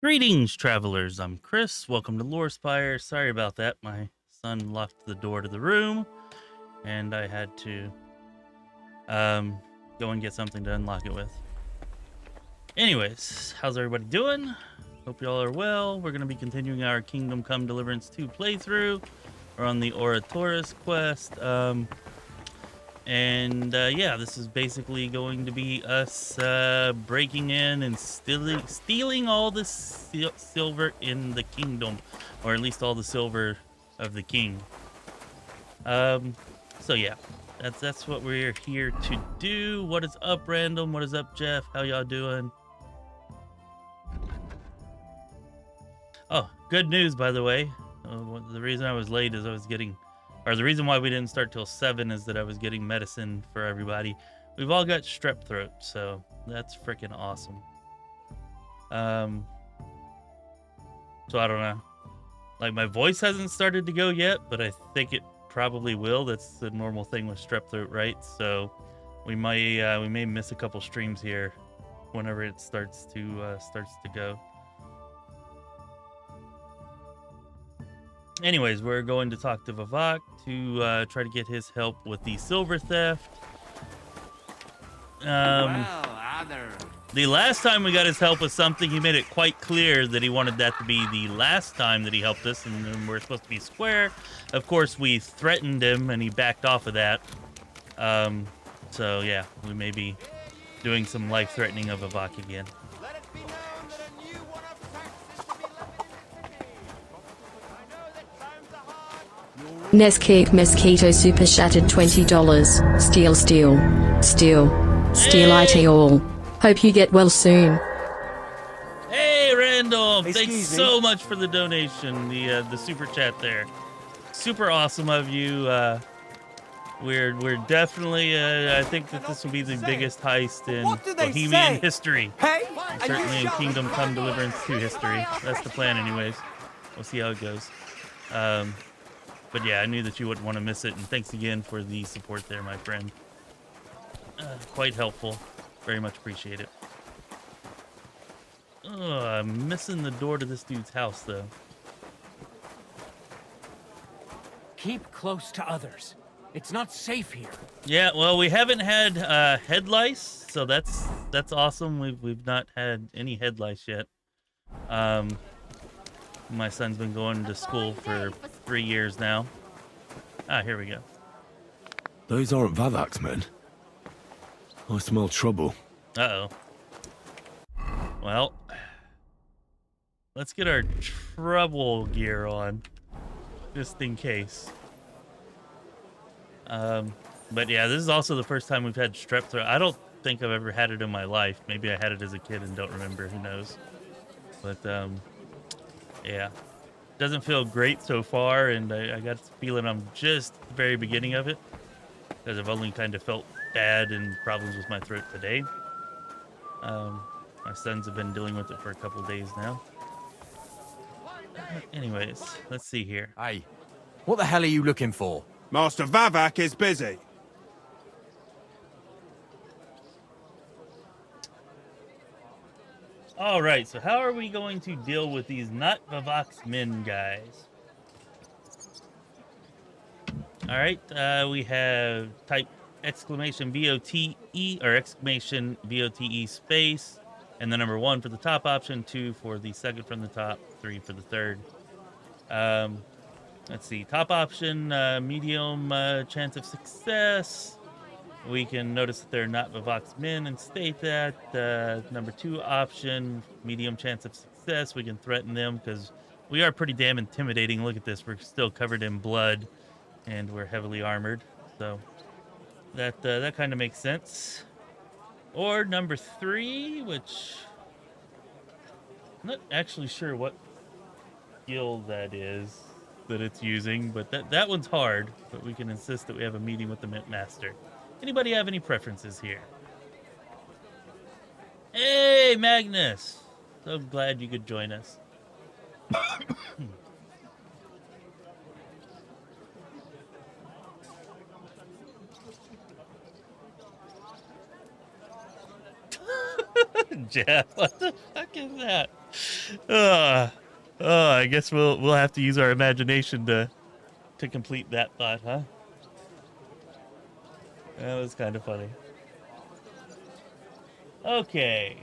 Greetings, travelers. I'm Chris. Welcome to Lorespire. Sorry about that. My son locked the door to the room, and I had to go and get something to unlock it with. Anyways, how's everybody doing? Hope y'all are well. We're going to be continuing our Kingdom Come Deliverance 2 playthrough. We're on the Oratoris quest. Yeah, this is basically going to be us breaking in and stealing all the silver in the kingdom, or at least all the silver of the king. So yeah, that's what we're here to do. What is up, Random? What is up, Jeff? How y'all doing? Oh, good news, by the way. The reason I was late is the reason why we didn't start till 7 is that I was getting medicine for everybody. We've all got strep throat, so that's freaking awesome. So I don't know. Like, my voice hasn't started to go yet, but I think it probably will. That's the normal thing with strep throat, right? So we may miss a couple streams here whenever it starts to go. Anyways, we're going to talk to Vivek to try to get his help with the silver theft. The last time we got his help with something, he made it quite clear that he wanted that to be the last time that he helped us, and then we're supposed to be square. Of course, we threatened him, and he backed off of that. So yeah, we may be doing some life-threatening of Vivek again. Nescake Mosquito Super Shattered $20. Steal IT all. Hope you get well soon. Hey, Randall! Thanks so much for the donation, the super chat there. Super awesome of you. We're definitely. I think that this will be the biggest heist in Bohemian history. Hey, certainly in Kingdom Come Deliverance 2 history. That's the plan, anyways. We'll see how it goes. But yeah, I knew that you wouldn't want to miss it, and thanks again for the support there, my friend. Quite helpful. Very much appreciate it. I'm missing the door to this dude's house, though. keep close to others. It's not safe here. Yeah, well, we haven't had head lice, so that's awesome. We've not had any head lice yet. My son's been going to school for 3 years now. Here we go. Those aren't Vavak's men. I smell trouble. Uh-oh. Well, let's get our trouble gear on, just in case. But yeah, this is also the first time we've had strep throat. I don't think I've ever had it in my life. Maybe I had it as a kid and don't remember. Who knows? But yeah, doesn't feel great so far, and I got the feeling I'm just at the very beginning of it, because I've only kind of felt bad and problems with my throat today. My sons have been dealing with it for a couple days now. Anyways, let's see here. Hey, what the hell are you looking for? Master Vavak is busy. All right, so how are we going to deal with these not Vavak's men guys? All right, we have type exclamation VOTE or exclamation VOTE space, and the number 1 for the top option, 2 for the second from the top, 3 for the third. Let's see, top option, medium chance of success. We can notice that they're not Vavak's men and state that. Number 2 option, medium chance of success. We can threaten them because we are pretty damn intimidating. Look at this, we're still covered in blood and we're heavily armored. So that kind of makes sense. Or number 3, which I'm not actually sure what skill that is that it's using, but that one's hard. But we can insist that we have a meeting with the master. Anybody have any preferences here? Hey, Magnus! So glad you could join us. Jeff, what the fuck is that? I guess we'll have to use our imagination to complete that thought, huh? That was kind of funny. Okay.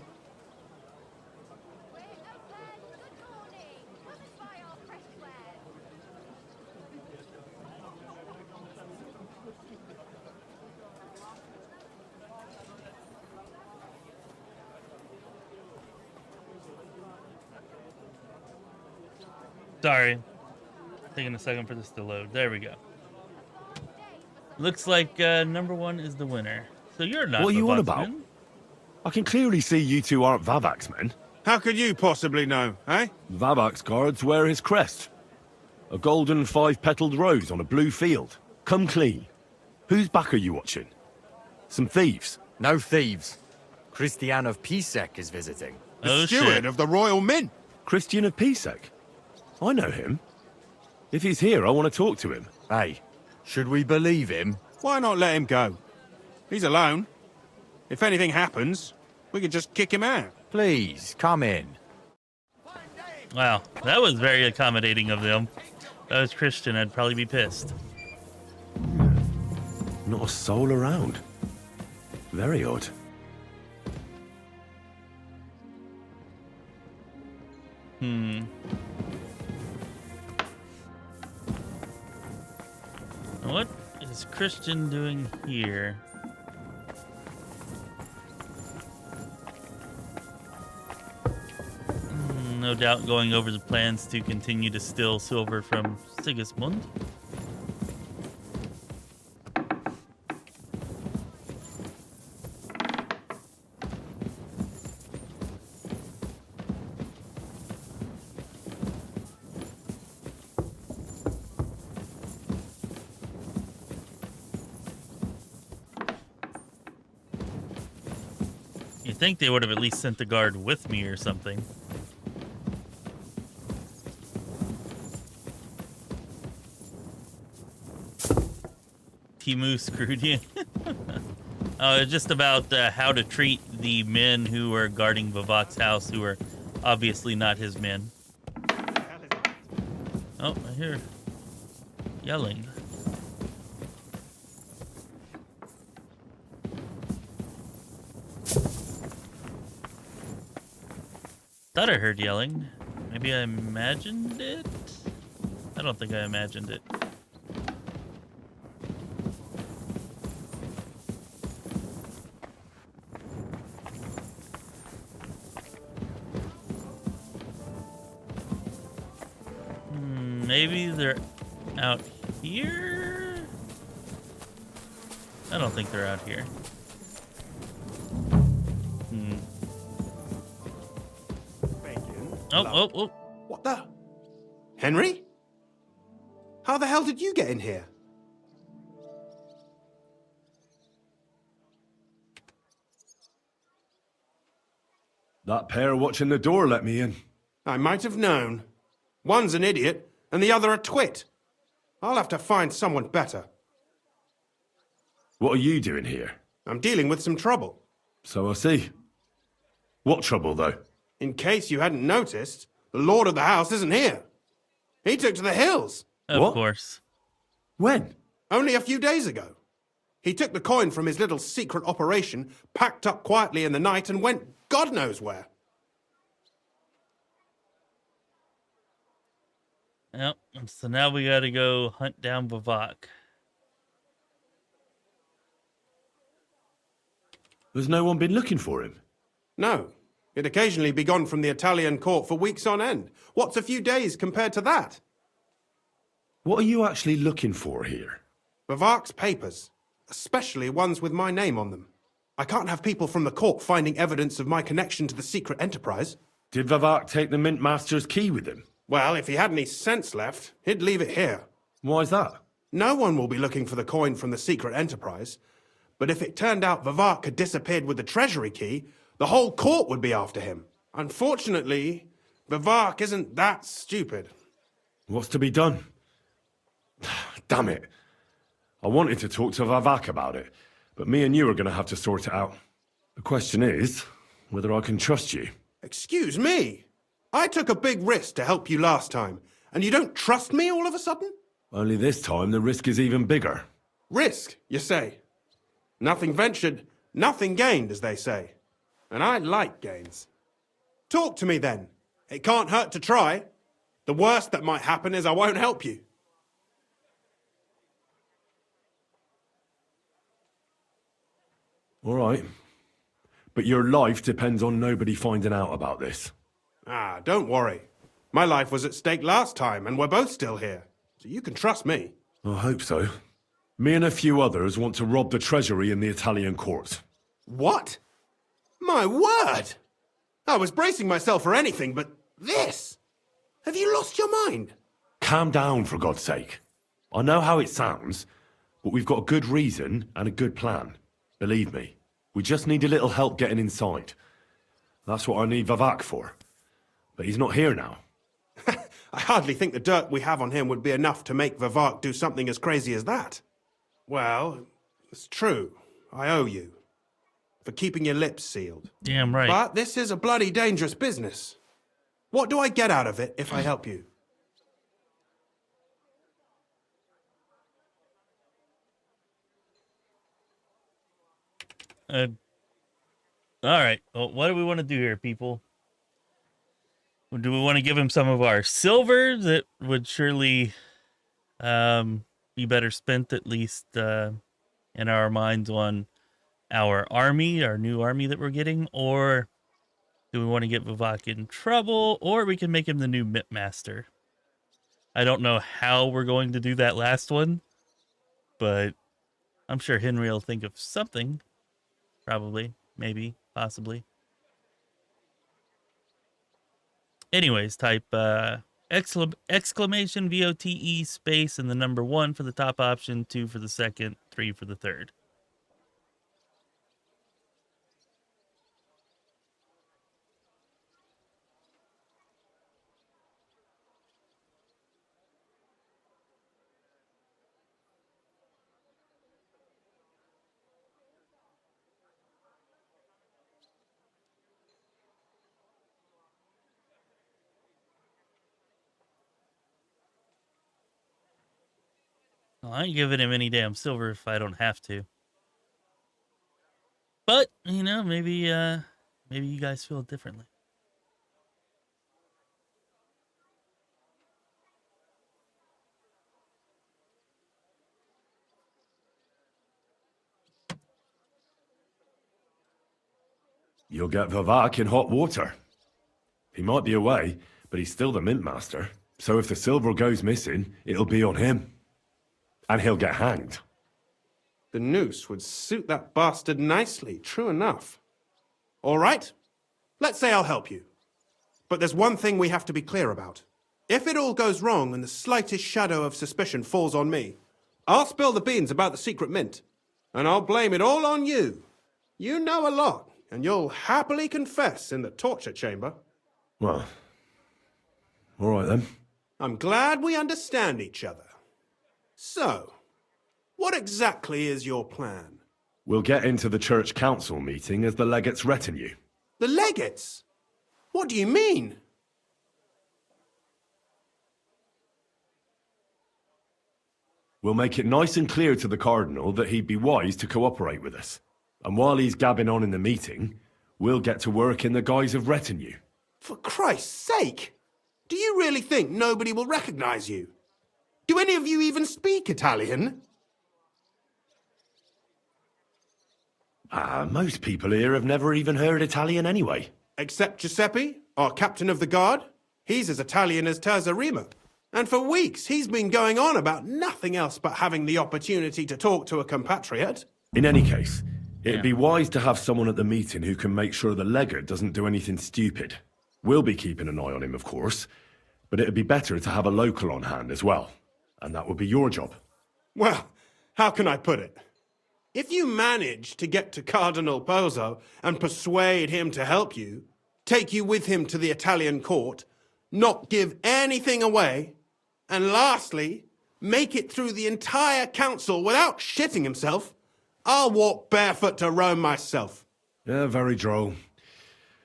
Sorry. Taking a second for this to load. There we go. Looks like number one is the winner. So you're not. What are you on Vavax about? man. I can clearly see you two aren't Vavax men. How could you possibly know, eh? Vavax guards wear his crest. A golden five-petaled rose on a blue field. Come clean. Whose back are you watching? Some thieves? No thieves. Christian of Pisek is visiting. The Oh, steward shit. of the Royal Mint. Christian of Pisek? I know him. If he's here, I want to talk to him. Hey, should we believe him? Why not let him go? He's alone. If anything happens, we could just kick him out. Please, come in. Wow, that was very accommodating of them. If I was Christian, I'd probably be pissed. Not a soul around. Very odd. What is Christian doing here? No doubt going over the plans to continue to steal silver from Sigismund. You'd think they would have at least sent the guard with me or something. Timu screwed you. It's just about how to treat the men who were guarding Vavak's house, who are obviously not his men. Oh, I hear yelling. Thought I heard yelling. Maybe I imagined it? I don't think I imagined it. Maybe they're out here? I don't think they're out here. Oh. What the? Henry? How the hell did you get in here? That pair watching the door let me in. I might have known. One's an idiot, and the other a twit. I'll have to find someone better. What are you doing here? I'm dealing with some trouble. So I see. What trouble, though? In case you hadn't noticed, the lord of the house isn't here. He took to the hills. Of What? course. When? Only a few days ago. He took the coin from his little secret operation, packed up quietly in the night, and went God knows where. Yep. So now we gotta go hunt down Vavak. Has no one been looking for him? No. He'd occasionally be gone from the Italian court for weeks on end. What's a few days compared to that? What are you actually looking for here? Vavak's papers, especially ones with my name on them. I can't have people from the court finding evidence of my connection to the secret enterprise. Did Vavak take the Mint Master's key with him? Well, if he had any sense left, he'd leave it here. Why's that? No one will be looking for the coin from the secret enterprise. But if it turned out Vavak had disappeared with the treasury key, the whole court would be after him. Unfortunately, Vavak isn't that stupid. What's to be done? Damn it. I wanted to talk to Vavak about it, but me and you are going to have to sort it out. The question is whether I can trust you. Excuse me? I took a big risk to help you last time, and you don't trust me all of a sudden? Only this time the risk is even bigger. Risk, you say? Nothing ventured, nothing gained, as they say. And I like gains. Talk to me then. It can't hurt to try. The worst that might happen is I won't help you. All right. But your life depends on nobody finding out about this. Ah, don't worry. My life was at stake last time, and we're both still here. So you can trust me. I hope so. Me and a few others want to rob the treasury in the Italian court. What? My word! I was bracing myself for anything but this. Have you lost your mind? Calm down, for God's sake. I know how it sounds, but we've got a good reason and a good plan. Believe me, we just need a little help getting inside. That's what I need Vivak for. But he's not here now. I hardly think the dirt we have on him would be enough to make Vivak do something as crazy as that. Well, it's true. I owe you. For keeping your lips sealed. Damn right. But this is a bloody dangerous business. What do I get out of it if I help you? All right. Well, what do we want to do here, people? Do we want to give him some of our silver that would surely be better spent, at least in our minds, on our army, our new army that we're getting? Or do we want to get Vivak in trouble? Or we can make him the new Master. I don't know how we're going to do that last one, but I'm sure Henry will think of something. Probably, maybe, possibly. Anyways, type exclamation VOTE space and the number 1 for the top option, 2 for the second, 3 for the third. Well, I ain't giving him any damn silver if I don't have to. But, you know, maybe you guys feel differently. You'll get Vivak in hot water. He might be away, but he's still the mint master. So if the silver goes missing, it'll be on him. And he'll get hanged. The noose would suit that bastard nicely, true enough. All right, let's say I'll help you. But there's one thing we have to be clear about. If it all goes wrong and the slightest shadow of suspicion falls on me, I'll spill the beans about the secret mint. And I'll blame it all on you. You know a lot, and you'll happily confess in the torture chamber. Well, all right then. I'm glad we understand each other. So, what exactly is your plan? We'll get into the church council meeting as the legate's retinue. The legates? What do you mean? We'll make it nice and clear to the Cardinal that he'd be wise to cooperate with us. And while he's gabbing on in the meeting, we'll get to work in the guise of retinue. For Christ's sake! Do you really think nobody will recognize you? Do any of you even speak Italian? Most people here have never even heard Italian anyway. Except Giuseppe, our captain of the guard. He's as Italian as Terzarima. And for weeks, he's been going on about nothing else but having the opportunity to talk to a compatriot. In any case, it'd be wise to have someone at the meeting who can make sure the legate doesn't do anything stupid. We'll be keeping an eye on him, of course, but it'd be better to have a local on hand as well. And that would be your job. Well, how can I put it? If you manage to get to Cardinal Pozzo and persuade him to help you, take you with him to the Italian court, not give anything away, and lastly, make it through the entire council without shitting himself, I'll walk barefoot to Rome myself. Yeah, very droll.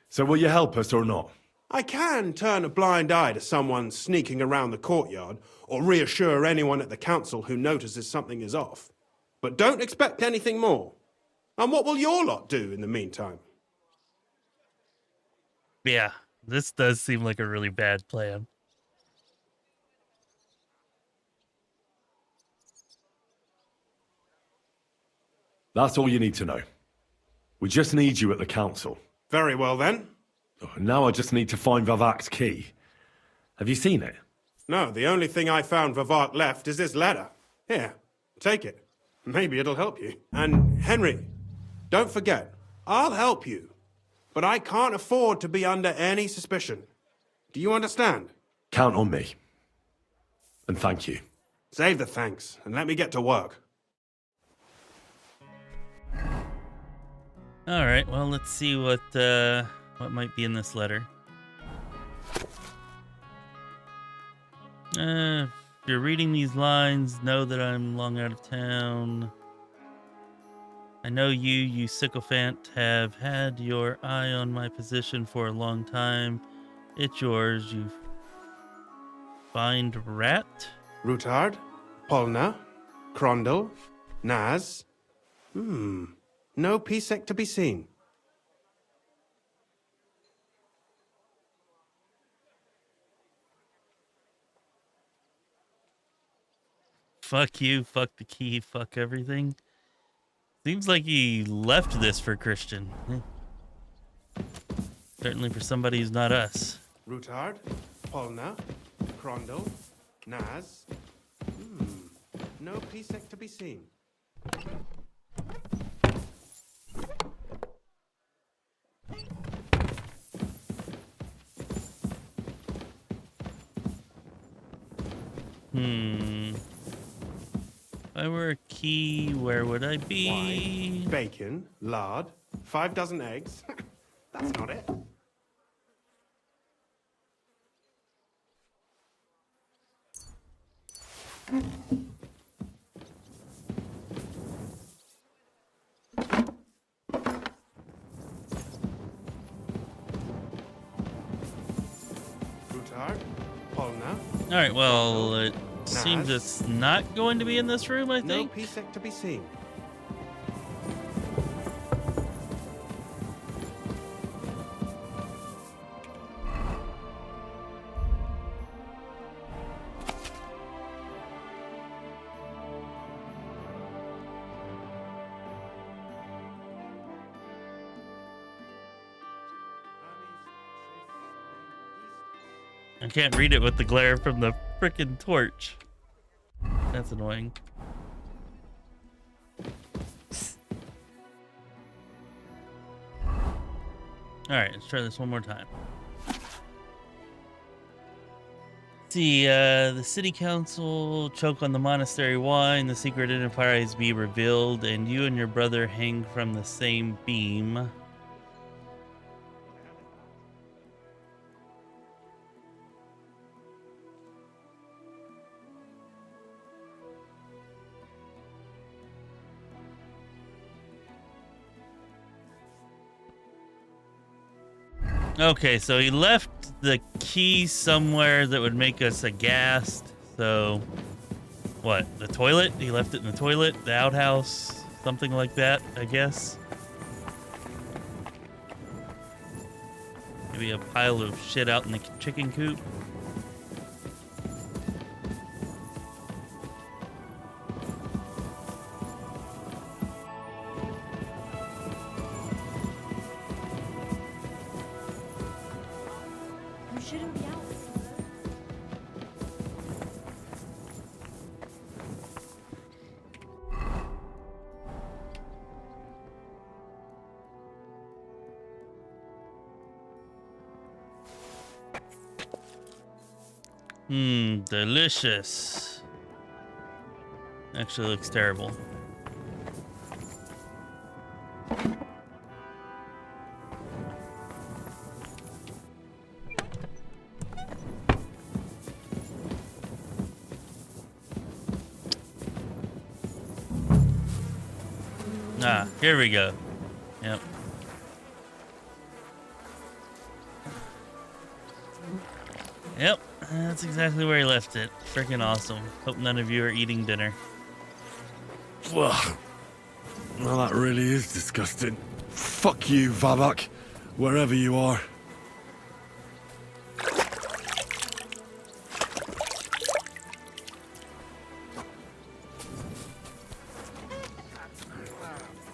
So will you help us or not? I can turn a blind eye to someone sneaking around the courtyard, or reassure anyone at the council who notices something is off. But don't expect anything more. And what will your lot do in the meantime? Yeah, this does seem like a really bad plan. That's all you need to know. We just need you at the council. Very well then. Now I just need to find Vavak's key. Have you seen it? No, the only thing I found Vavak left is this letter. Here, take it. Maybe it'll help you. And Henry, don't forget, I'll help you. But I can't afford to be under any suspicion. Do you understand? Count on me. And thank you. Save the thanks, and let me get to work. All right, well, let's see what might be in this letter. If you're reading these lines, know that I'm long out of town. I know you sycophant, have had your eye on my position for a long time. It's yours, you find rat? Rutard, Polna, Crondel, Naz. No PSEC to be seen. Fuck you, fuck the key, fuck everything. Seems like he left this for Christian. Certainly for somebody who's not us. Rutard, Polna, Crondel, Naz. No PSEC to be seen. If I were a key, where would I be? Wine, bacon, lard, 5 dozen eggs. That's not it. Rutard, Polna. All right, well, it seems it's not going to be in this room, I No think. PSEC to be seen. I can't read it with the glare from the frickin' torch. That's annoying. Alright, let's try this one more time. See, the city council choke on the monastery wine, the secret enterprise be revealed, and you and your brother hang from the same beam. Okay, so he left the key somewhere that would make us aghast. So, what? The toilet? He left it in the toilet? The outhouse? Something like that, I guess. Maybe a pile of shit out in the chicken coop. Shouldn't be out. Delicious. Actually looks terrible. Ah, here we go. Yep. Yep, that's exactly where he left it. Freaking awesome. Hope none of you are eating dinner. Ugh. Well, that really is disgusting. Fuck you, Vavak, wherever you are.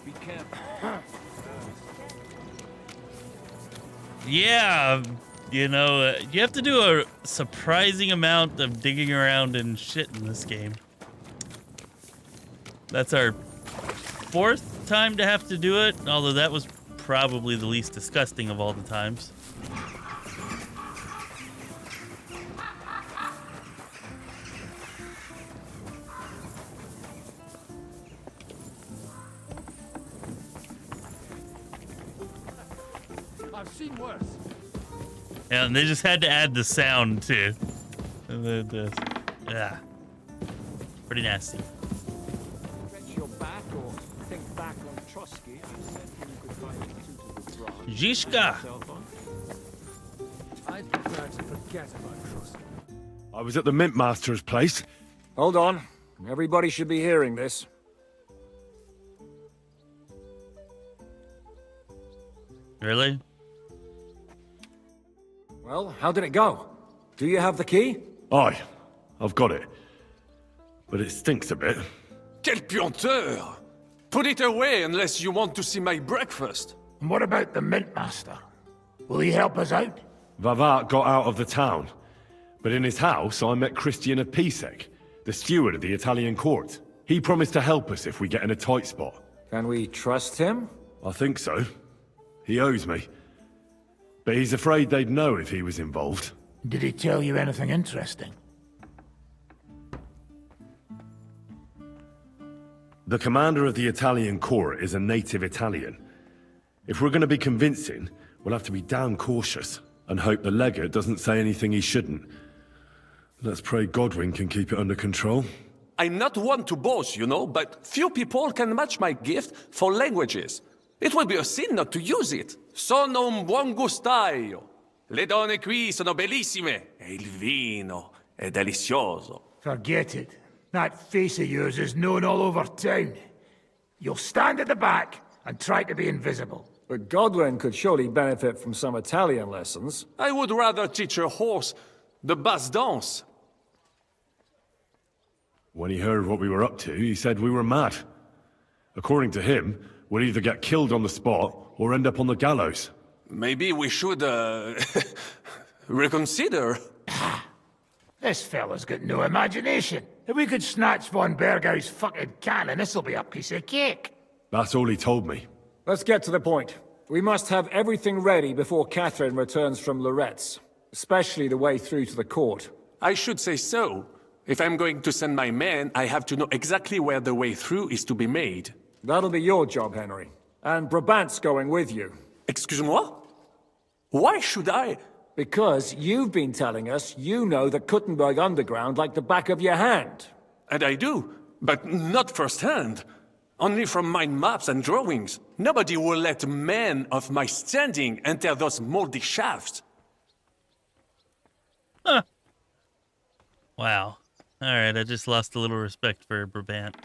Be careful. Yeah, you know, you have to do a surprising amount of digging around and shit in this game. That's our 4th time to have to do it, although that was probably the least disgusting of all the times. I've seen worse. And they just had to add the sound too. Yeah. Pretty nasty. Stretch your back or think back on Trotsky and said you could find a suitable branch. Zhishka. I'd prefer to forget about Trotsky. I was at the Mint Master's place. Hold on. Everybody should be hearing this. Really? Well, how did it go? Do you have the key? Aye, I've got it. But it stinks a bit. Quelle puanteur! Put it away unless you want to see my breakfast. And what about the Mint Master? Will he help us out? Vavak got out of the town. But in his house, I met Christian of Pisek, the steward of the Italian court. He promised to help us if we get in a tight spot. Can we trust him? I think so. He owes me. But he's afraid they'd know if he was involved. Did he tell you anything interesting? The commander of the Italian court is a native Italian. If we're going to be convincing, we'll have to be damn cautious and hope the legate doesn't say anything he shouldn't. Let's pray Godwin can keep it under control. I'm not one to boast, you know, but few people can match my gift for languages. It would be a sin not to use it. Sono un buon gustaio. Le donne qui sono bellissime. E il vino è delizioso. Forget it. That face of yours is known all over town. You'll stand at the back and try to be invisible. But Godwin could surely benefit from some Italian lessons. I would rather teach a horse the basse danse. When he heard what we were up to, he said we were mad. According to him, we'll either get killed on the spot or end up on the gallows. Maybe we should, reconsider. This fella's got no imagination. If we could snatch von Bergau's fucking cannon, this'll be a piece of cake. That's all he told me. Let's get to the point. We must have everything ready before Catherine returns from Loretz, especially the way through to the court. I should say so. If I'm going to send my men, I have to know exactly where the way through is to be made. That'll be your job, Henry. And Brabant's going with you. Excuse-moi? Why should I? Because you've been telling us you know the Kuttenberg Underground like the back of your hand. And I do, but not firsthand. Only from my maps and drawings. Nobody will let men of my standing enter those moldy shafts. Huh. Wow. Alright, I just lost a little respect for Brabant.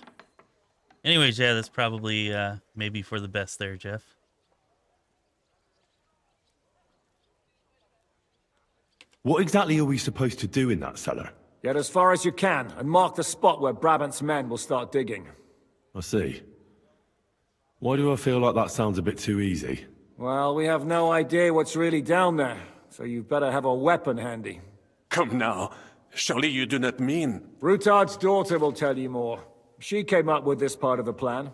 Anyways, yeah, that's probably, maybe for the best there, Jeff. What exactly are we supposed to do in that cellar? Get as far as you can, and mark the spot where Brabant's men will start digging. I see. Why do I feel like that sounds a bit too easy? Well, we have no idea what's really down there, so you've better have a weapon handy. Come now. Surely you do not mean... Brutard's daughter will tell you more. She came up with this part of the plan.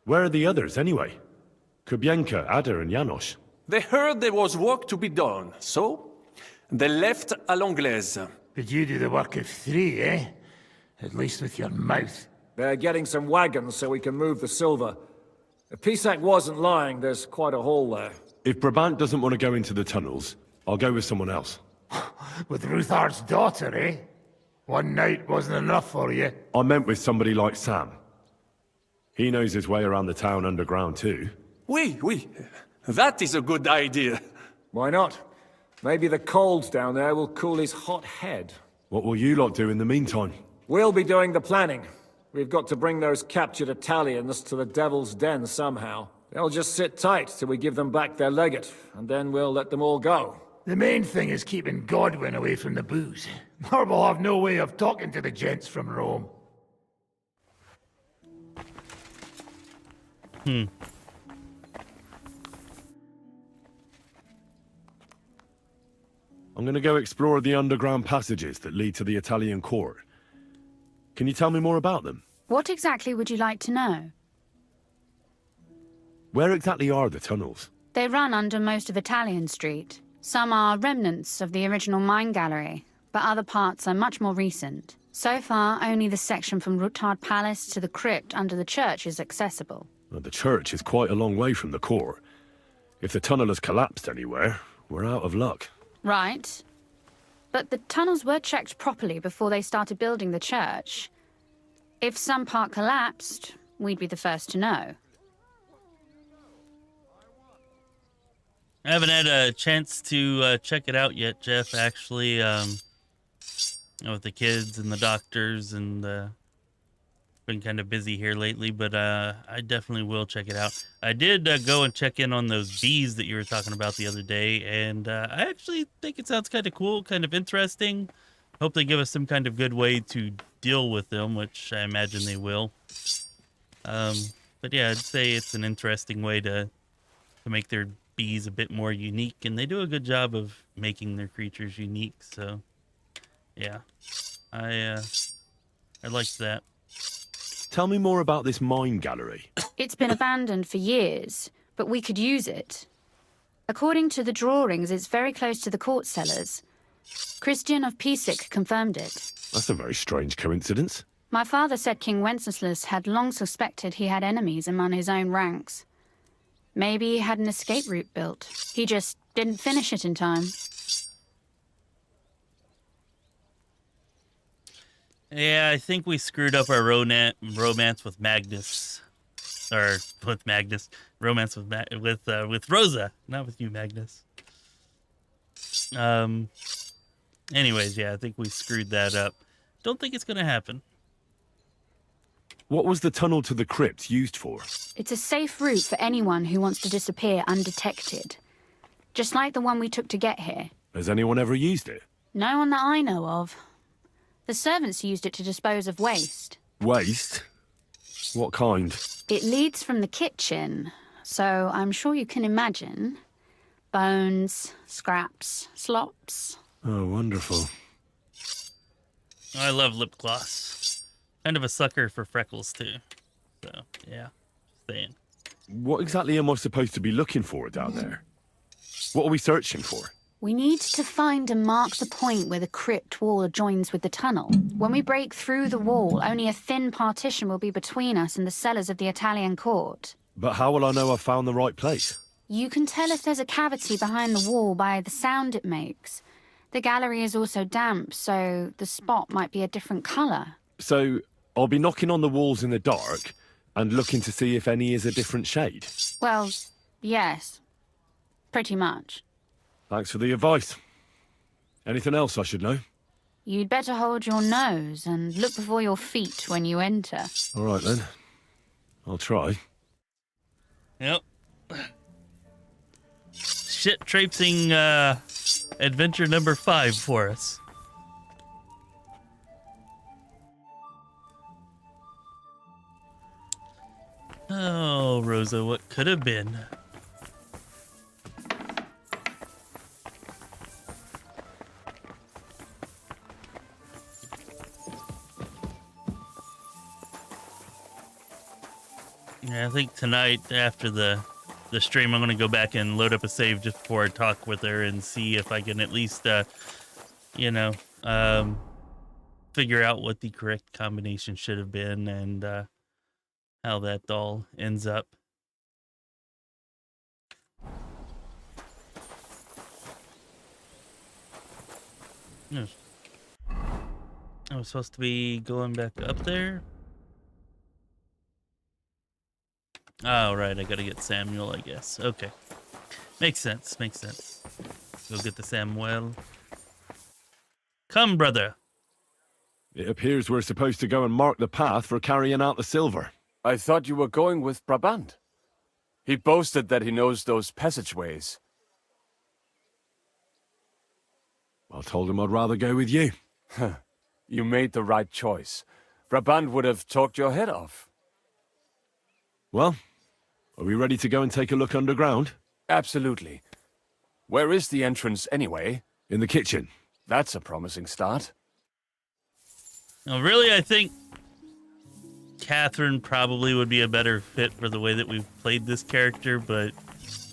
Where are the others, anyway? Kubienka, Ada, and Janos. They heard there was work to be done, so... they left à l'anglaise. But you do the work of 3, eh? At least with your mouth. They're getting some wagons so we can move the silver. If Pisak wasn't lying, there's quite a hole there. If Brabant doesn't want to go into the tunnels, I'll go with someone else. With Ruthard's daughter, eh? One night wasn't enough for you. I meant with somebody like Sam. He knows his way around the town underground too. Oui, oui. That is a good idea. Why not? Maybe the cold down there will cool his hot head. What will you lot do in the meantime? We'll be doing the planning. We've got to bring those captured Italians to the Devil's Den somehow. They'll just sit tight till we give them back their legate, and then we'll let them all go. The main thing is keeping Godwin away from the booze. Or we'll have no way of talking to the gents from Rome. I'm going to go explore the underground passages that lead to the Italian court. Can you tell me more about them? What exactly would you like to know? Where exactly are the tunnels? They run under most of Italian Street. Some are remnants of the original mine gallery, but other parts are much more recent. So far, only the section from Rutard Palace to the crypt under the church is accessible. Well, the church is quite a long way from the court. If the tunnel has collapsed anywhere, we're out of luck. Right. But the tunnels were checked properly before they started building the church. If some part collapsed, we'd be the first to know. I haven't had a chance to check it out yet, Jeff, actually, with the kids and the doctors, and been kind of busy here lately, but I definitely will check it out. I did go and check in on those bees that you were talking about the other day, and I actually think it sounds kind of cool, kind of interesting. Hope they give us some kind of good way to deal with them, which I imagine they will. But yeah, I'd say it's an interesting way to make their bees a bit more unique, and they do a good job of making their creatures unique, so yeah, I liked that. Tell me more about this mine gallery. It's been abandoned for years, but we could use it. According to the drawings, it's very close to the court cellars. Christian of Pisac confirmed it. That's a very strange coincidence. My father said King Wenceslas had long suspected he had enemies among his own ranks. Maybe he had an escape route built. He just didn't finish it in time. Yeah, I think we screwed up our romance with Magnus. Or with Magnus. Romance with Rosa. Not with you, Magnus. Anyways, yeah, I think we screwed that up. Don't think it's going to happen. What was the tunnel to the crypt used for? It's a safe route for anyone who wants to disappear undetected. Just like the one we took to get here. Has anyone ever used it? No one that I know of. The servants used it to dispose of waste. Waste? What kind? It leads from the kitchen, so I'm sure you can imagine. Bones, scraps, slops. Oh, wonderful. I love lip gloss. Kind of a sucker for freckles, too. So, yeah, just saying. What exactly am I supposed to be looking for down there? What are we searching for? We need to find and mark the point where the crypt wall joins with the tunnel. When we break through the wall, only a thin partition will be between us and the cellars of the Italian court. But how will I know I've found the right place? You can tell if there's a cavity behind the wall by the sound it makes. The gallery is also damp, so the spot might be a different colour. So, I'll be knocking on the walls in the dark and looking to see if any is a different shade? Well, yes. Pretty much. Thanks for the advice. Anything else I should know? You'd better hold your nose and look before your feet when you enter. All right, then. I'll try. Yep. Shit traipsing adventure number 5 for us. Oh, Rosa, what could have been? Yeah, I think tonight after the stream, I'm gonna go back and load up a save just before I talk with her and see if I can at least, figure out what the correct combination should have been and how that all ends up. I was supposed to be going back up there. Oh, right, I gotta get Samuel, I guess. Okay. Makes sense, makes sense. Go get the Samuel. Come, brother. It appears we're supposed to go and mark the path for carrying out the silver. I thought you were going with Brabant. He boasted that he knows those passageways. I told him I'd rather go with you. You made the right choice. Brabant would have talked your head off. Well, are we ready to go and take a look underground? Absolutely. Where is the entrance anyway? In the kitchen. That's a promising start. Now, really, I think Catherine probably would be a better fit for the way that we've played this character, but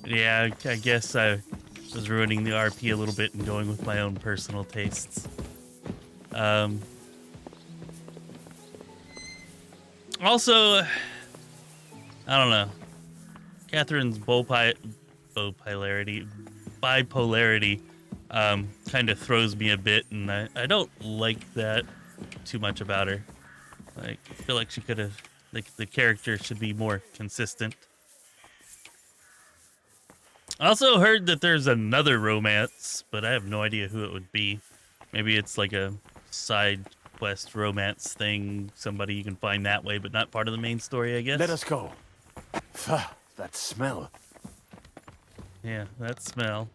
yeah, I guess I was ruining the RP a little bit and going with my own personal tastes. Also, I don't know. Catherine's bipolarity kind of throws me a bit, and I don't like that too much about her. Like, I feel like she could have, like, the character should be more consistent. I also heard that there's another romance, but I have no idea who it would be. Maybe it's like a side quest romance thing, somebody you can find that way, but not part of the main story, I guess. Let us go. That smell. Yeah, that smell.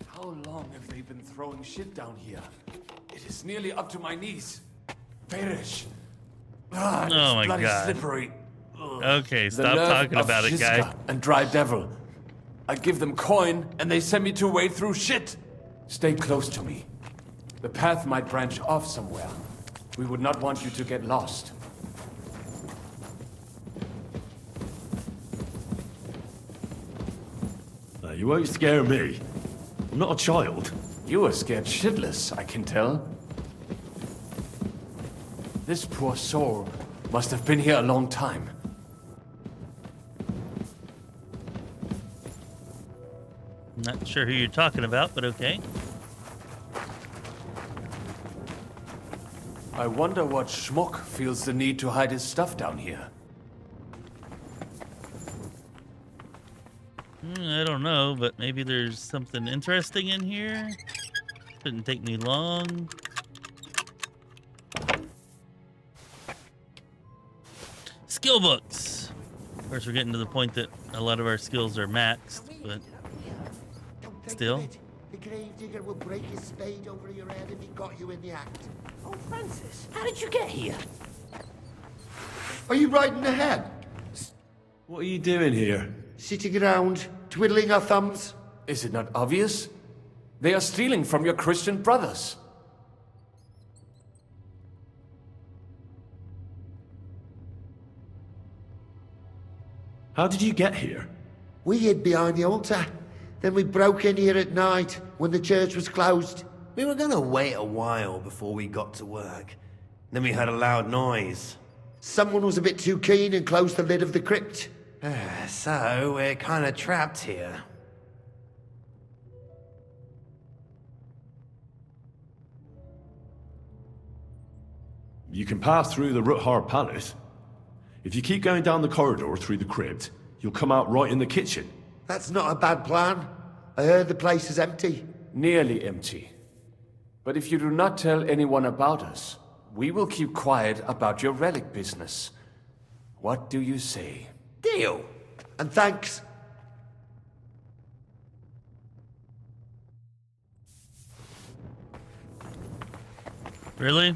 How long have they been throwing shit down here? It is nearly up to my knees. Perish. Oh my god. Slippery. Okay, stop talking about it, guy. And Dry Devil. I give them coin, and they send me to wade through shit. Stay close to me. The path might branch off somewhere. We would not want you to get lost. You won't scare me. I'm not a child. You are scared shitless, I can tell. This poor soul must have been here a long time. Not sure who you're talking about, but okay. I wonder what schmuck feels the need to hide his stuff down here. I don't know, but maybe there's something interesting in here. Shouldn't take me long. Skill books. Of course, we're getting to the point that a lot of our skills are maxed, but still. The gravedigger will break his spade over your head if he got you in the act. Oh, Francis, how did you get here? Are you riding ahead? What are you doing here? Sitting around, twiddling our thumbs? Is it not obvious? They are stealing from your Christian brothers. How did you get here? We hid behind the altar. Then we broke in here at night, when the church was closed. We were gonna wait a while before we got to work. Then we heard a loud noise. Someone was a bit too keen and closed the lid of the crypt. So, we're kinda trapped here. You can pass through the Ruthar Palace. If you keep going down the corridor through the crypt, you'll come out right in the kitchen. That's not a bad plan. I heard the place is empty. Nearly empty. But if you do not tell anyone about us, we will keep quiet about your relic business. What do you say? Deal. And thanks. Really?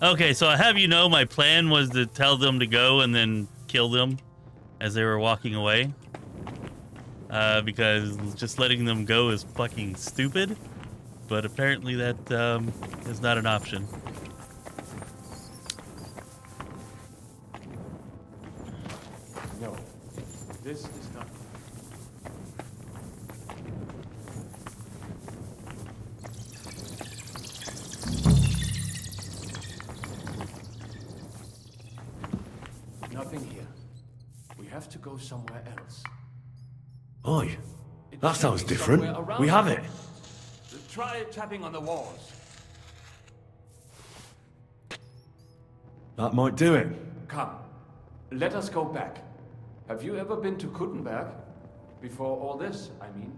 Okay, so I have you know my plan was to tell them to go and then kill them as they were walking away. Because just letting them go is fucking stupid. But apparently that is not an option. No, this is not. Nothing here. We have to go somewhere else. Oi, that sounds different. We have it. Try tapping on the walls. That might do it. Come, let us go back. Have you ever been to Kuttenberg? Before all this, I mean.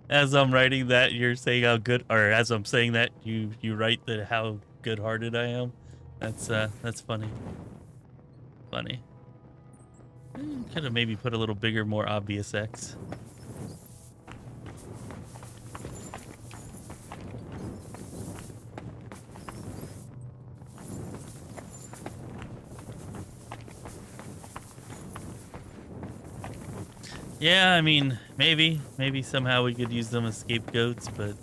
As I'm writing that, you're saying how good, or as I'm saying that, you write that how good-hearted I am. That's funny. Funny. Could have maybe put a little bigger, more obvious X. Yeah, I mean, maybe somehow we could use them as scapegoats, but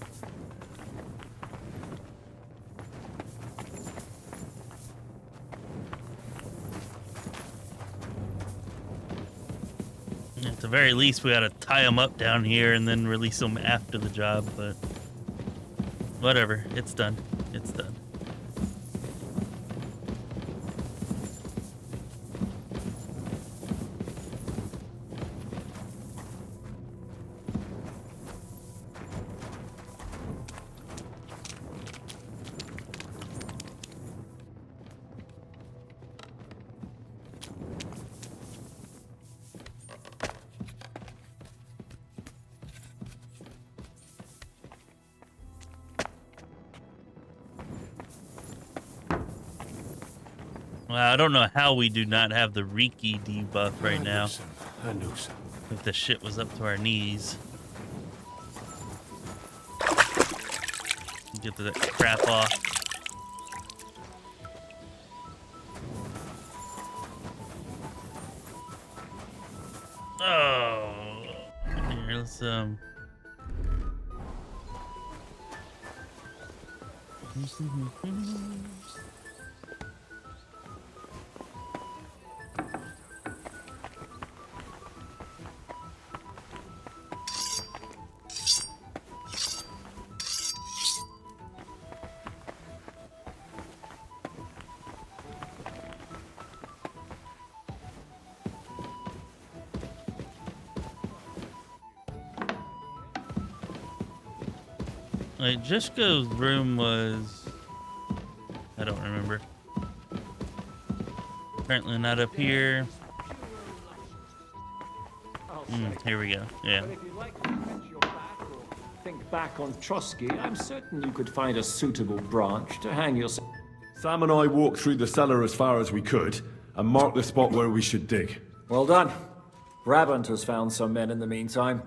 at the very least, we gotta tie them up down here and then release them after the job, but whatever, it's done. It's done. Well, I don't know how we do not have the Riki debuff right now. If the shit was up to our knees. Get that crap off. Oh, here, let's Like, Jishko's room was... I don't remember. Apparently not up here. Here we go. Yeah. But if you'd like to stretch your back or think back on Trotsky, I'm certain you could find a suitable branch to hang yourself. Sam and I walked through the cellar as far as we could and marked the spot where we should dig. Well done. Brabant has found some men in the meantime.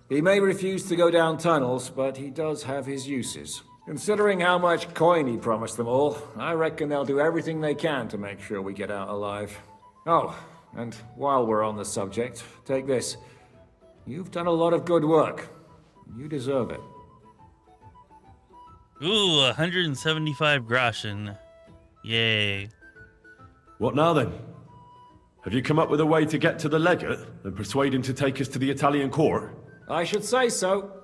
He may refuse to go down tunnels, but he does have his uses. Considering how much coin he promised them all, I reckon they'll do everything they can to make sure we get out alive. Oh, and while we're on the subject, take this. You've done a lot of good work. You deserve it. Ooh, 175 groschen. Yay. What now then? Have you come up with a way to get to the legate and persuade him to take us to the Italian court? I should say so.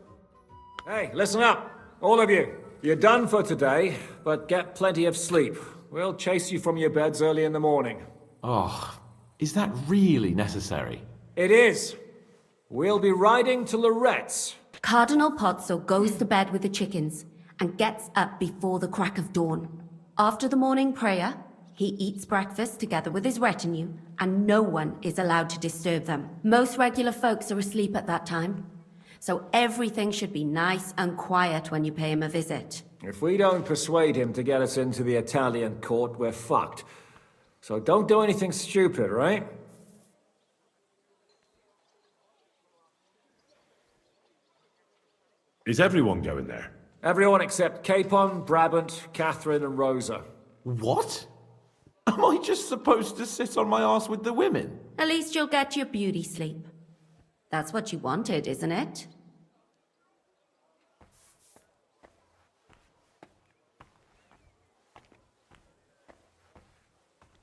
Hey, listen up, all of you. You're done for today, but get plenty of sleep. We'll chase you from your beds early in the morning. Oh, is that really necessary? It is. We'll be riding to Loretz. Cardinal Pozzo goes to bed with the chickens and gets up before the crack of dawn. After the morning prayer, he eats breakfast together with his retinue, and no one is allowed to disturb them. Most regular folks are asleep at that time, so everything should be nice and quiet when you pay him a visit. If we don't persuade him to get us into the Italian court, we're fucked. So don't do anything stupid, right? Is everyone going there? Everyone except Capon, Brabant, Catherine, and Rosa. What? Am I just supposed to sit on my ass with the women? At least you'll get your beauty sleep. That's what you wanted, isn't it?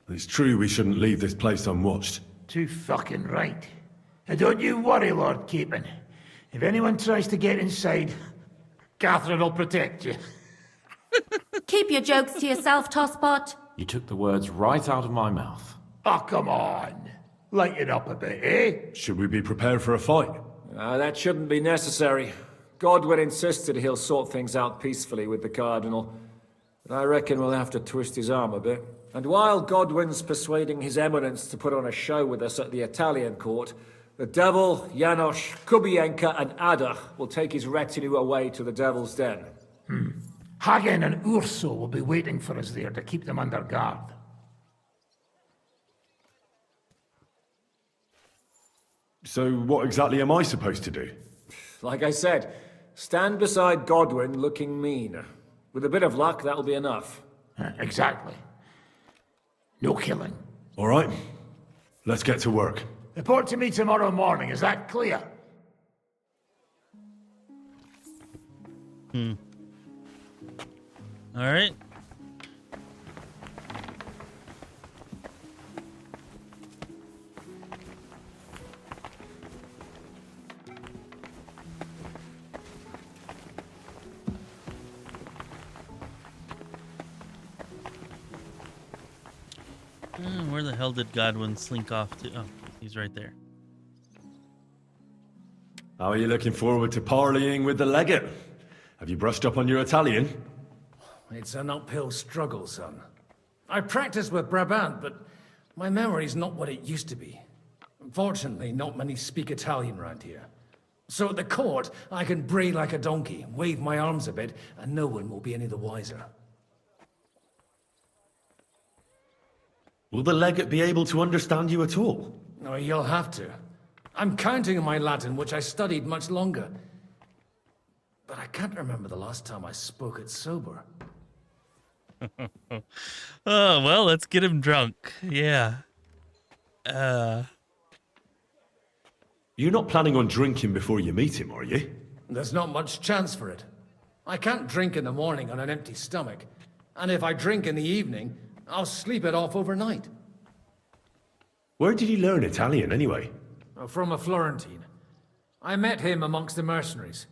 It's true we shouldn't leave this place unwatched. Too fucking right. And don't you worry, Lord Capon. If anyone tries to get inside, Catherine will protect you. Keep your jokes to yourself, Tosspot. You took the words right out of my mouth. Oh, come on. Lighten up a bit, eh? Should we be prepared for a fight? That shouldn't be necessary. Godwin insisted he'll sort things out peacefully with the Cardinal. I reckon we'll have to twist his arm a bit. And while Godwin's persuading His Eminence to put on a show with us at the Italian court, the Devil, Janosch, Kubienka, and Ada will take his retinue away to the Devil's Den. Hagen and Urso will be waiting for us there to keep them under guard. So what exactly am I supposed to do? Like I said, stand beside Godwin looking mean. With a bit of luck, that'll be enough. Exactly. No killing. All right. Let's get to work. Report to me tomorrow morning, is that clear? All right. Where the hell did Godwin slink off to? Oh, he's right there. How are you looking forward to parleying with the legate? Have you brushed up on your Italian? It's an uphill struggle, son. I practiced with Brabant, but my memory's not what it used to be. Fortunately, not many speak Italian round here. So at the court, I can bray like a donkey, wave my arms a bit, and no one will be any the wiser. Will the legate be able to understand you at all? No, you'll have to. I'm counting on my Latin, which I studied much longer. But I can't remember the last time I spoke it sober. Oh, well, let's get him drunk. Yeah. You're not planning on drinking before you meet him, are you? There's not much chance for it. I can't drink in the morning on an empty stomach. And if I drink in the evening, I'll sleep it off overnight. Where did you learn Italian, anyway? From a Florentine. I met him amongst the mercenaries.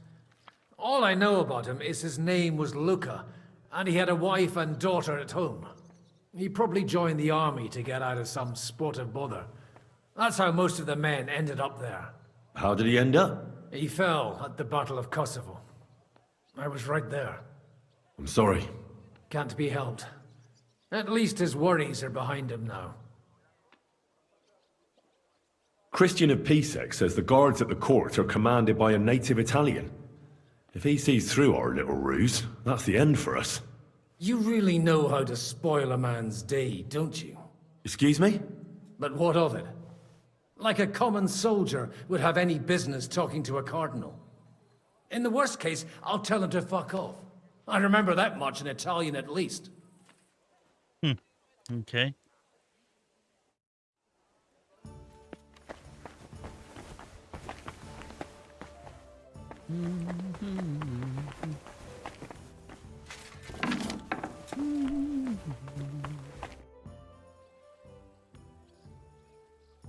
All I know about him is his name was Luca, and he had a wife and daughter at home. He probably joined the army to get out of some sportive bother. That's how most of the men ended up there. How did he end up? He fell at the Battle of Kosovo. I was right there. I'm sorry. Can't be helped. At least his worries are behind him now. Christian of Pisek says the guards at the court are commanded by a native Italian. If he sees through our little ruse, that's the end for us. You really know how to spoil a man's day, don't you? Excuse me? But what of it? Like a common soldier would have any business talking to a cardinal. In the worst case, I'll tell him to fuck off. I remember that much in Italian at least. Okay.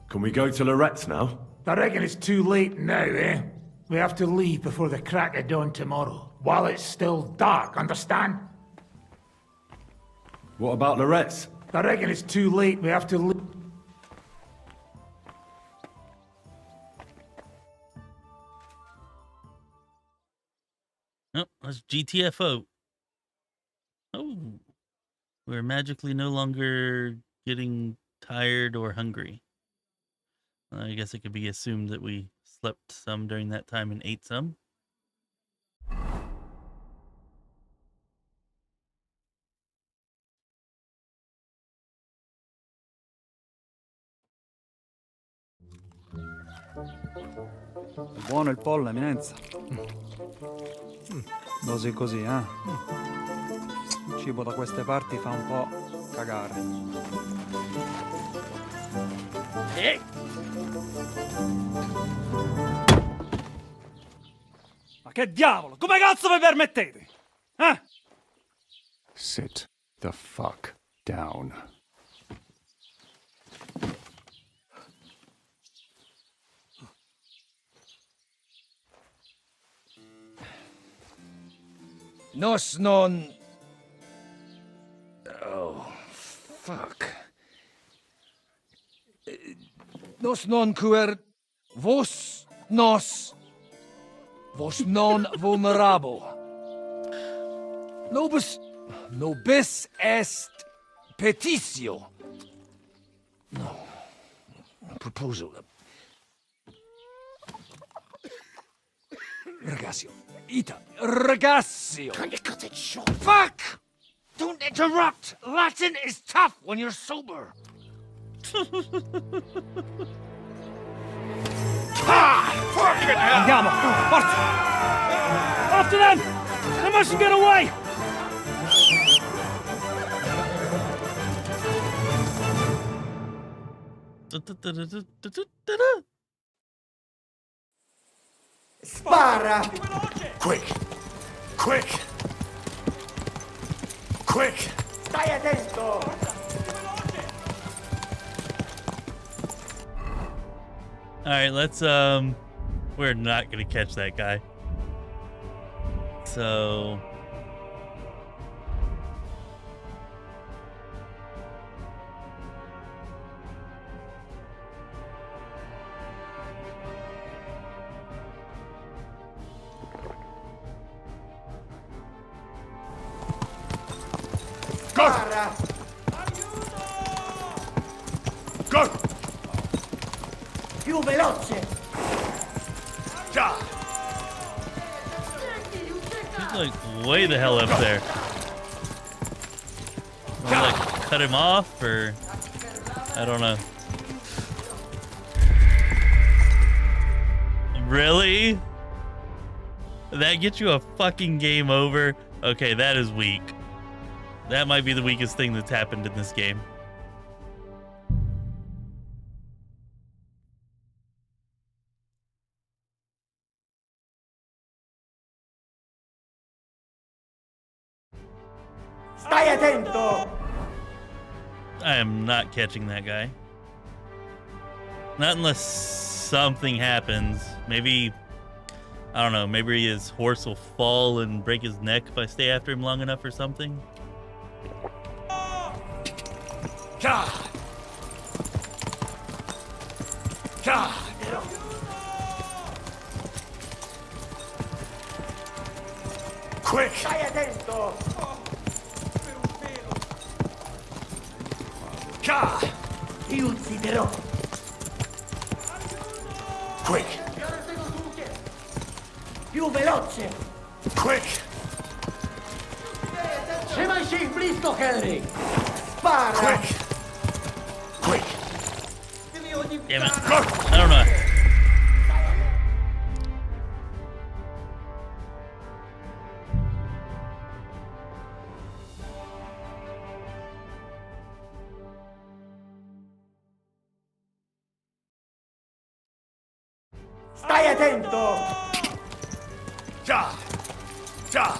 Can we go to Lorette's now? I reckon it's too late now, eh? We have to leave before the crack of dawn tomorrow, while it's still dark, understand? What about Lorette's? I reckon it's too late, we have to leave. Oh, that's GTFO. Oh. We're magically no longer getting tired or hungry. I guess it could be assumed that we slept some during that time and ate some. È buono il pollo, eminenza. Così così, eh? Il cibo da queste parti fa un po' cagare. Ma che diavolo? Come cazzo vi permettete? Eh? Sit the fuck down. Nos non... Oh, fuck. Nos non cuer... Vos nos... Vos non vulnerable. Nobis Nobis est petitio. No. Proposal. Ragazio. Ita. Ragazio. Can you cut it short? Fuck! Don't interrupt! Latin is tough when you're sober. Fucking hell! Andiamo! Forza! After them! They mustn't get away! Spara! Quick! Quick! Quick! Stai attento! All right, let's we're not gonna catch that guy. So Spara! Go! Più veloce! he's like way the hell up there. Wanna, like, cut him off, or I don't know. Really? That gets you a fucking game over? Okay, that is weak. That might be the weakest thing that's happened in this game. Stai attento! I am not catching that guy. Not unless something happens. Maybe, I don't know, maybe his horse will fall and break his neck if I stay after him long enough or something. God! God! Quick! Stai attento! God! Ti ucciderò! Quick! Più veloce! Quick! Trzymaj się blisko, Henry! Spara! Quick! Quick! Damn it. I don't know. Stai attento! God! God!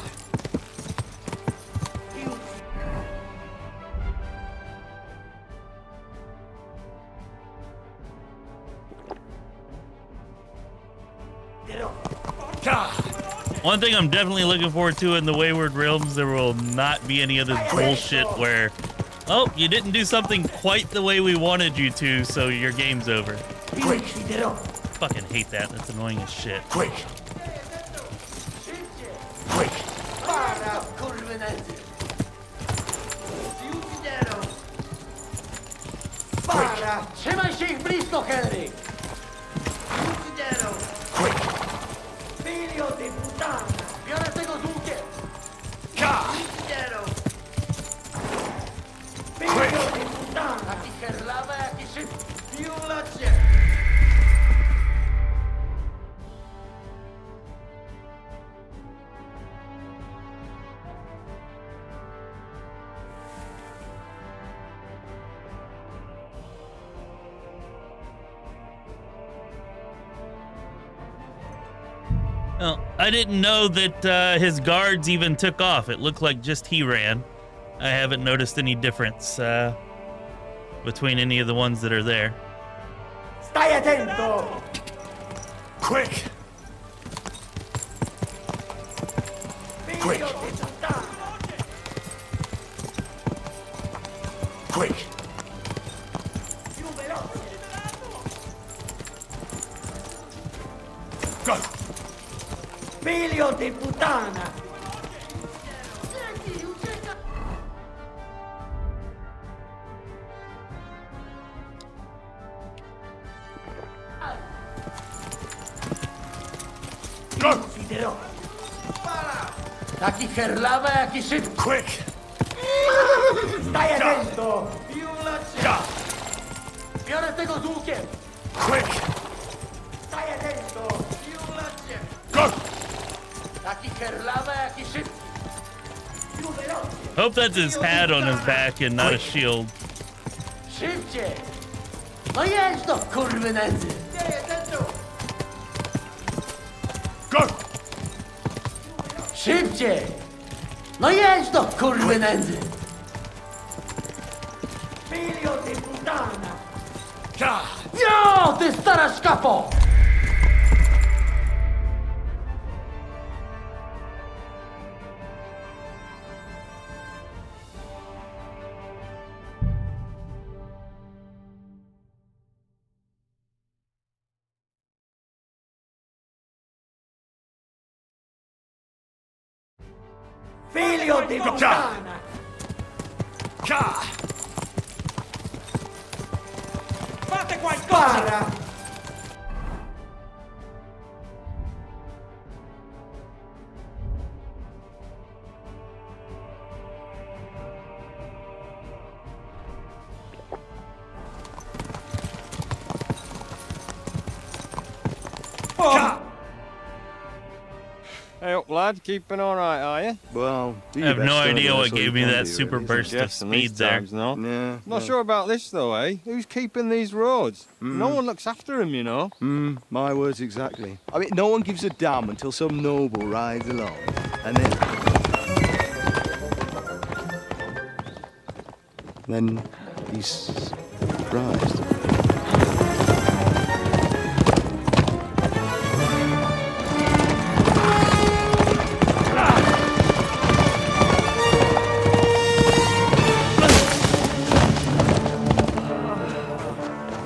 One thing I'm definitely looking forward to in the Wayward Realms, there will not be any of this bullshit where, oh, you didn't do something quite the way we wanted you to, so your game's over. Quick! Fucking hate that. That's annoying as shit. Quick! Quick! Spara, kurwynęty! Ti ucciderò! Spara! Trzymaj się blisko, Henry! Ti ucciderò! Quick! Figlio di puttana! Biorę tego z łukiem! God! Ti ucciderò! Figlio di puttana! Taki herlawa, jaki szybki! Più veloce! Well, I didn't know that his guards even took off. It looked like just he ran. I haven't noticed any difference between any of the ones that are there. Stai attento! Quick! Quick! Quick! Più veloce! Go! Figlio di puttana! Taki herlawa, jaki szybki. Quick! Staj attento! Biorę tego z łukiem! Quick! Staj attento! Go! Taki herlawa, jaki szybki. Hope that's his hat on his back and not a shield. Szybciej! No jedź do kurwy nędzy! Go! Szybciej! No jedź do kurwy nędzy! Filio di puttana! Jo, ty stara szkapo! Figlio di puttana! Fate qualcosa! Hey up, lad. Keeping all right, are you? Well, I have no idea what gave me that super burst of speed there. No? Yeah. Not sure about this, though, eh? Who's keeping these roads? No one looks after them, you know. My words exactly. I mean, no one gives a damn until some noble rides along. And then he's surprised.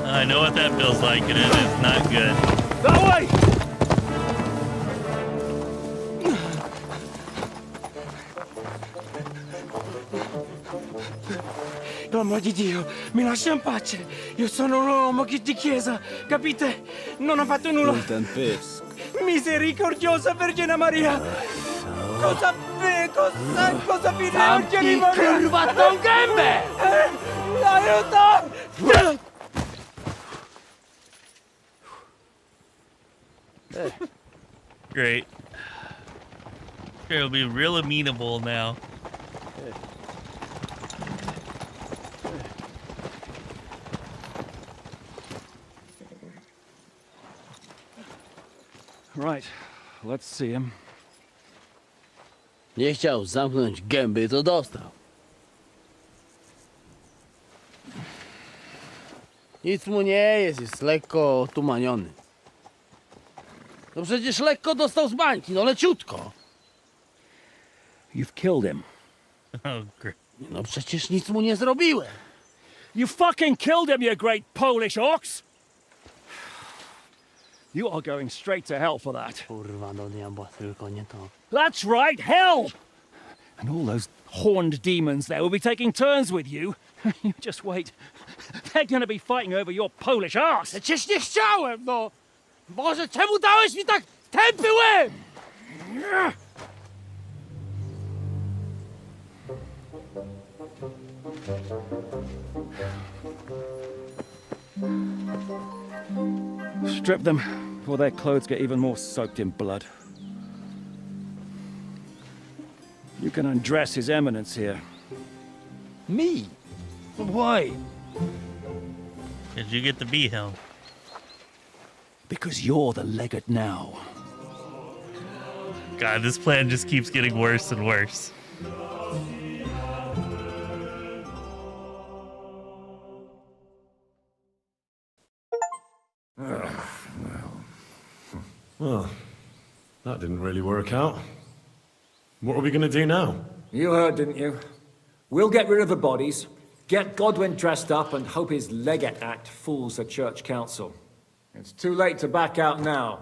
I know what that feels like, and it is not good. That way! L'uomo di Dio, mi lascia in pace. Io sono un uomo di chiesa, capite? Non ho fatto nulla. Non t'impisco. Misericordiosa Vergine Maria. Cosa fide Vergine Maria? Curvato un gambe! Aiuto! Great. Sure, it'll be real amenable now. Right, let's see him. Nie chciał zamknąć gęby, to dostał. Nic mu nie jest lekko otumaniony. No przecież lekko dostał z bańki, no leciutko. You've killed him. Oh, great. No przecież nic mu nie zrobiłem. You fucking killed him, you great Polish ox! You are going straight to hell for that. Kurwa, do diabła, tylko nie to. That's right, hell! And all those horned demons there will be taking turns with you. You just wait. They're gonna be fighting over your Polish ass! Przecież nie chciałem, no! Boże, czemu dałeś mi tak tępy łeb? Strip them before their clothes get even more soaked in blood. You can undress His Eminence here. Me? Why? Did you get the bee helm? Because you're the legate now. God, this plan just keeps getting worse and worse. Well, that didn't really work out. What are we going to do now? You heard, didn't you? We'll get rid of the bodies, get Godwin dressed up, and hope his Legate Act fools the Church Council. It's too late to back out now.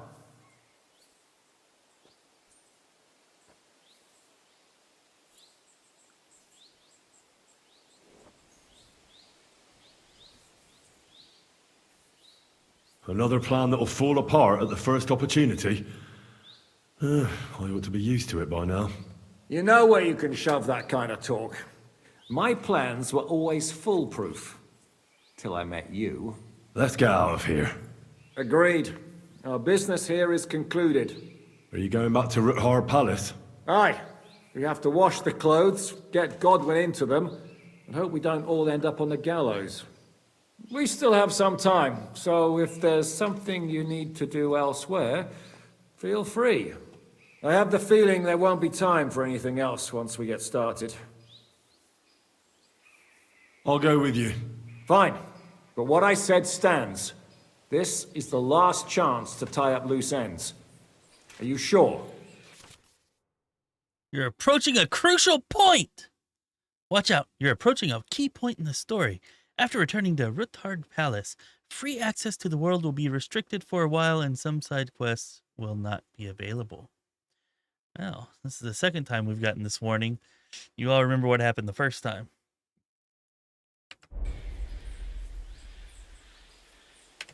Another plan that'll fall apart at the first opportunity? I ought to be used to it by now. You know where you can shove that kind of talk. My plans were always foolproof. Till I met you. Let's get out of here. Agreed. Our business here is concluded. Are you going back to Ruthard Palace? Aye. We have to wash the clothes, get Godwin into them, and hope we don't all end up on the gallows. We still have some time, so if there's something you need to do elsewhere, feel free. I have the feeling there won't be time for anything else once we get started. I'll go with you. Fine. But what I said stands. This is the last chance to tie up loose ends. Are you sure? You're approaching a crucial point! Watch out, you're approaching a key point in the story. After returning to Ruthard Palace, free access to the world will be restricted for a while and some side quests will not be available. Well, this is the second time we've gotten this warning. You all remember what happened the first time.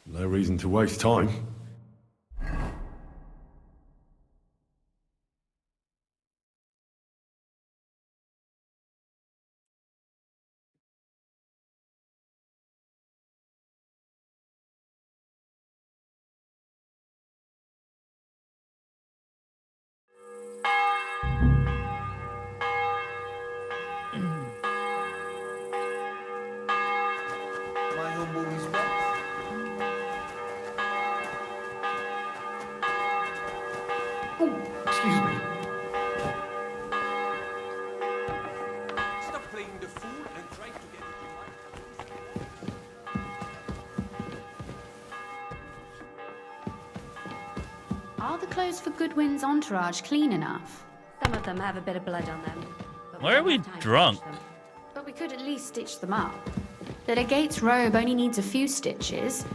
No reason to waste time. My humble respects. Excuse me. Stop playing the fool and try to get it right. Are the clothes for Goodwin's entourage clean enough? Some of them have a bit of blood on them. Why are we drunk? But we could at least stitch them up. The legate's robe only needs a few stitches,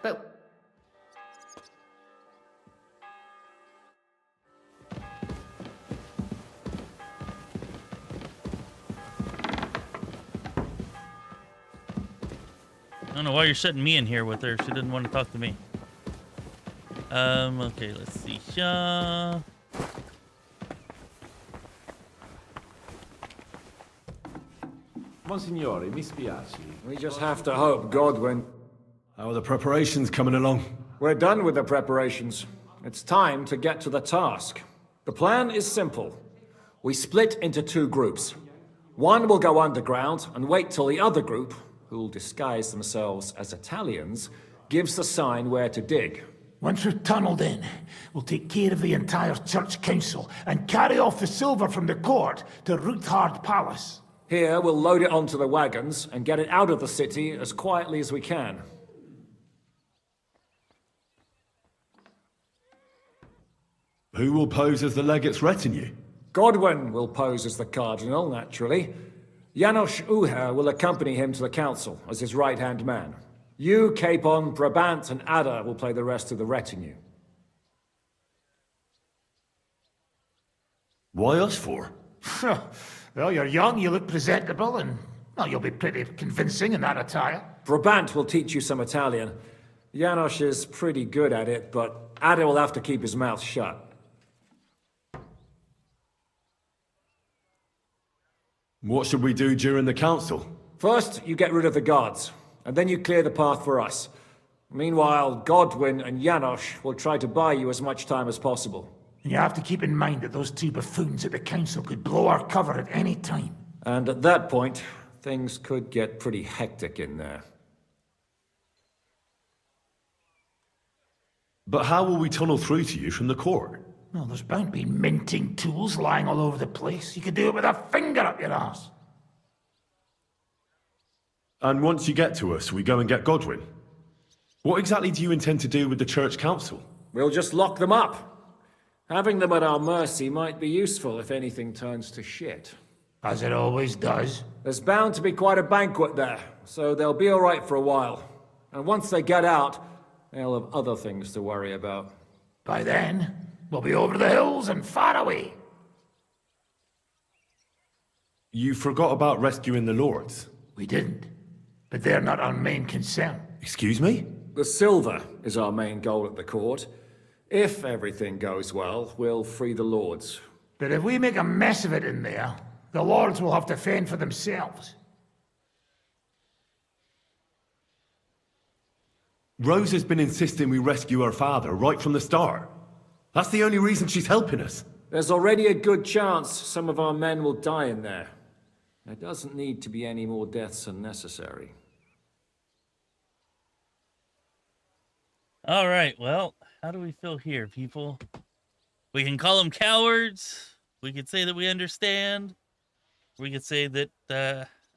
but... I don't know why you're shutting me in here with her. She didn't want to talk to me. Okay, let's see. Monsignore, mi spiace. We just have to hope Godwin... How are the preparations coming along? We're done with the preparations. It's time to get to the task. The plan is simple. We split into two groups. One will go underground and wait till the other group, who'll disguise themselves as Italians, gives the sign where to dig. Once we've tunneled in, we'll take care of the entire church council and carry off the silver from the court to Ruthard Palace. Here, we'll load it onto the wagons and get it out of the city as quietly as we can. Who will pose as the legate's retinue? Godwin will pose as the cardinal, naturally. Janos Uher will accompany him to the council as his right-hand man. You, Capon, Brabant, and Ada will play the rest of the retinue. Why us for? Well, you're young, you look presentable, and well, you'll be pretty convincing in that attire. Brabant will teach you some Italian. Janos is pretty good at it, but Ada will have to keep his mouth shut. What should we do during the council? First, you get rid of the guards, and then you clear the path for us. Meanwhile, Godwin and Janos will try to buy you as much time as possible. And you have to keep in mind that those two buffoons at the council could blow our cover at any time. And at that point, things could get pretty hectic in there. But how will we tunnel through to you from the court? Well, there's bound to be minting tools lying all over the place. You could do it with a finger up your ass. And once you get to us, we go and get Godwin. What exactly do you intend to do with the church council? We'll just lock them up. Having them at our mercy might be useful if anything turns to shit. As it always does. There's bound to be quite a banquet there, so they'll be all right for a while. And once they get out, they'll have other things to worry about. By then, we'll be over the hills and far away. You forgot about rescuing the lords. We didn't. But they're not our main concern. Excuse me? The silver is our main goal at the court. If everything goes well, we'll free the lords. But if we make a mess of it in there, the lords will have to fend for themselves. Rose has been insisting we rescue her father right from the start. That's the only reason she's helping us. There's already a good chance some of our men will die in there. There doesn't need to be any more deaths unnecessary. All right, well, how do we feel here, people? We can call them cowards. We could say that we understand. We could say that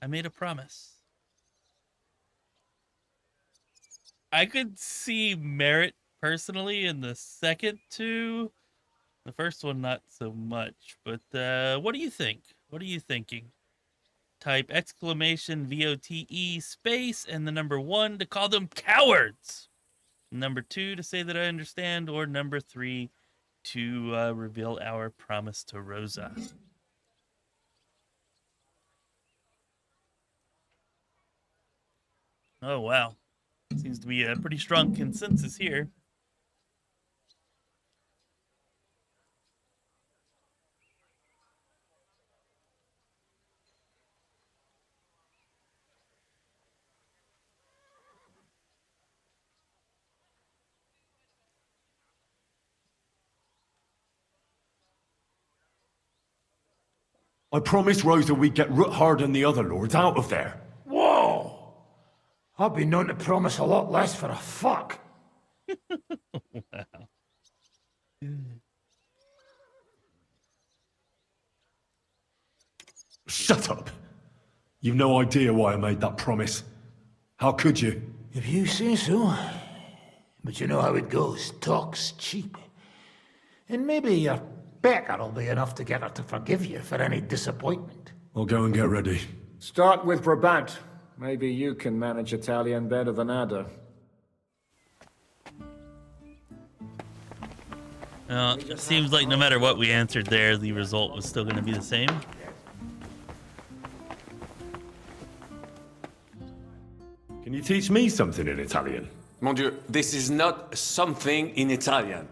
I made a promise. I could see merit personally in the second two. The first one, not so much. But what do you think? What are you thinking? Type exclamation VOTE space and the number 1 to call them cowards. Number 2 to say that I understand, or number 3 to reveal our promise to Rosa. Oh, wow. Seems to be a pretty strong consensus here. I promised Rosa we'd get Ruthard and the other lords out of there. Whoa! I've been known to promise a lot less for a fuck. Wow. Shut up! You've no idea why I made that promise. How could you? If you say so. But you know how it goes. Talk's cheap. And maybe your Becca will be enough to get her to forgive you for any disappointment. I'll go and get ready. Start with Brabant. Maybe you can manage Italian better than Ada. It seems like no matter what we answered there, the result was still going to be the same. Can you teach me something in Italian? Mon Dieu, this is not something in Italian.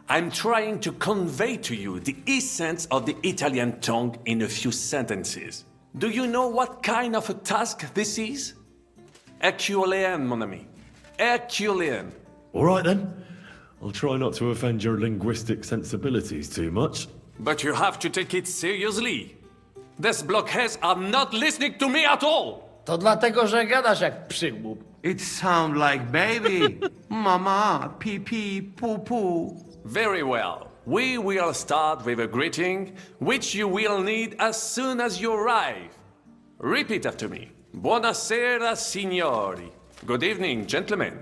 I'm trying to convey to you the essence of the Italian tongue in a few sentences. Do you know what kind of a task this is? Herculean, mon ami. Herculean. All right then. I'll try not to offend your linguistic sensibilities too much. But you have to take it seriously. These blockheads are not listening to me at all. To dlatego, że gadasz jak przygłup. It sounds like baby. Mama, pee pee, poo poo. Very well. We will start with a greeting, which you will need as soon as you arrive. Repeat after me. Buonasera, signori. Good evening, gentlemen.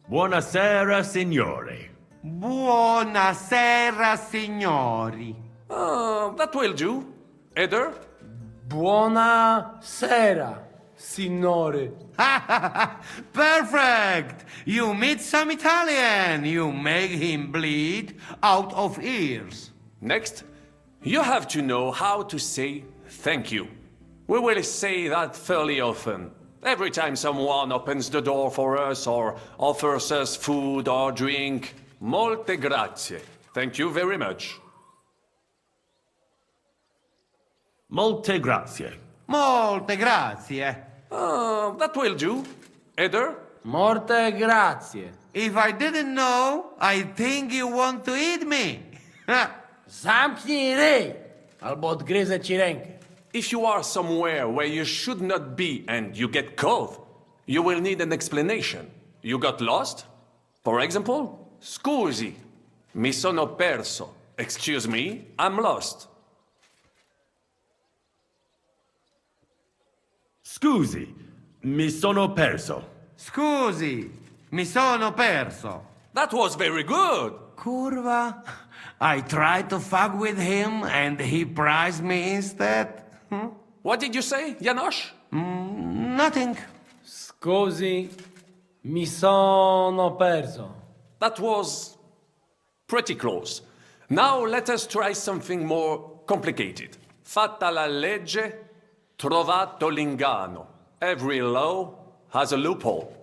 Buonasera, signori. Buonasera, signori. That will do. Eder? Buonasera, signore. Perfect! You meet some Italian. You make him bleed out of ears. Next, you have to know how to say thank you. We will say that fairly often. Every time someone opens the door for us or offers us food or drink. Molte grazie. Thank you very much. Molte grazie. Molte grazie. That will do. Eder? Morte grazie. If I didn't know, I think you want to eat me. Zamknij ryj, albo odgryzę ci rękę. If you are somewhere where you should not be and you get caught, you will need an explanation. You got lost? For example, scusi, mi sono perso. Excuse me, I'm lost. Scusi, mi sono perso. Scusi, mi sono perso. That was very good. Curva. I tried to fuck with him and he prized me instead. What did you say, Janosch? Nothing. Scusi, mi sono perso. That was pretty close. Now let us try something more complicated. Fatta la legge, Trovato l'ingano. Every law has a loophole.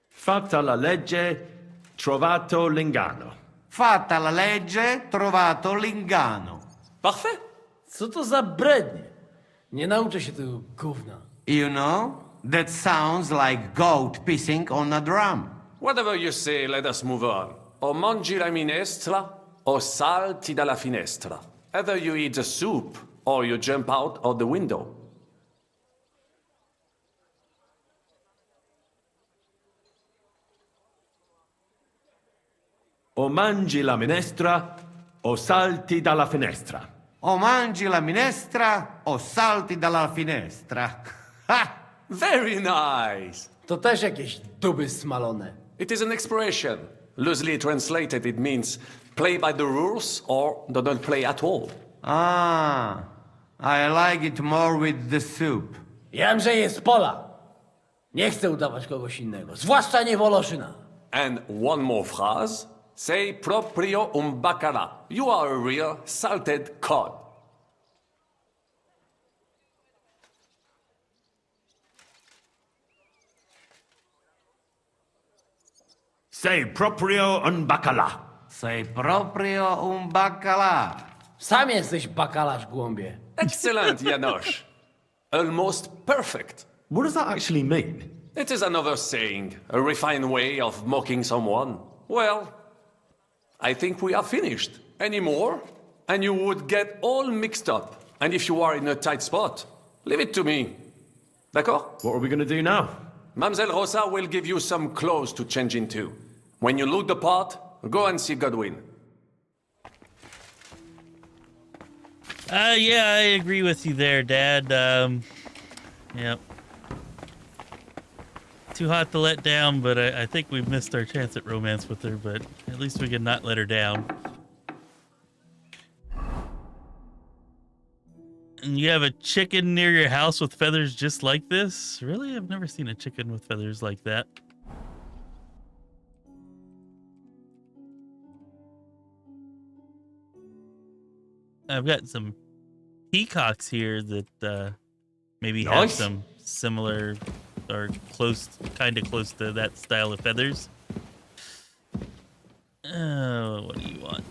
Fatta la legge, trovato l'ingano. Fatta la legge, trovato l'ingano. Parfait. Co to za brednie? Nie nauczę się tego gówna. You know, that sounds like goat pissing on a drum. Whatever you say, let us move on. O mangi la minestra, o salti dalla finestra. Either you eat the soup, or you jump out of the window. O mangi la minestra, o salti dalla finestra. O mangi la minestra, o salti dalla finestra. Ha! Very nice. To też jakieś duby smalone. It is an expression. Loosely translated, it means play by the rules or do not play at all. Ah, I like it more with the soup. Jam, że jest pola. Nie chcę udawać kogoś innego, zwłaszcza nie Woloszyna. And one more phrase. Say proprio un bacala. You are a real salted cod. Say proprio un bacala. Say proprio un bacala. Sam jesteś bakalarz, głąbie. Excellent, Janosch. Almost perfect. What does that actually mean? It is another saying, a refined way of mocking someone. Well, I think we are finished. Any more? And you would get all mixed up. And if you are in a tight spot, leave it to me. D'accord? What are we going to do now? Mamselle Rosa will give you some clothes to change into. When you look the part, go and see Godwin. Yeah, I agree with you there, Dad. Yep. Too hot to let down, but I think we've missed our chance at romance with her, but at least we can not let her down. And you have a chicken near your house with feathers just like this? Really? I've never seen a chicken with feathers like that. I've got some peacocks here that maybe have some similar or kind of close to that style of feathers. What do you want?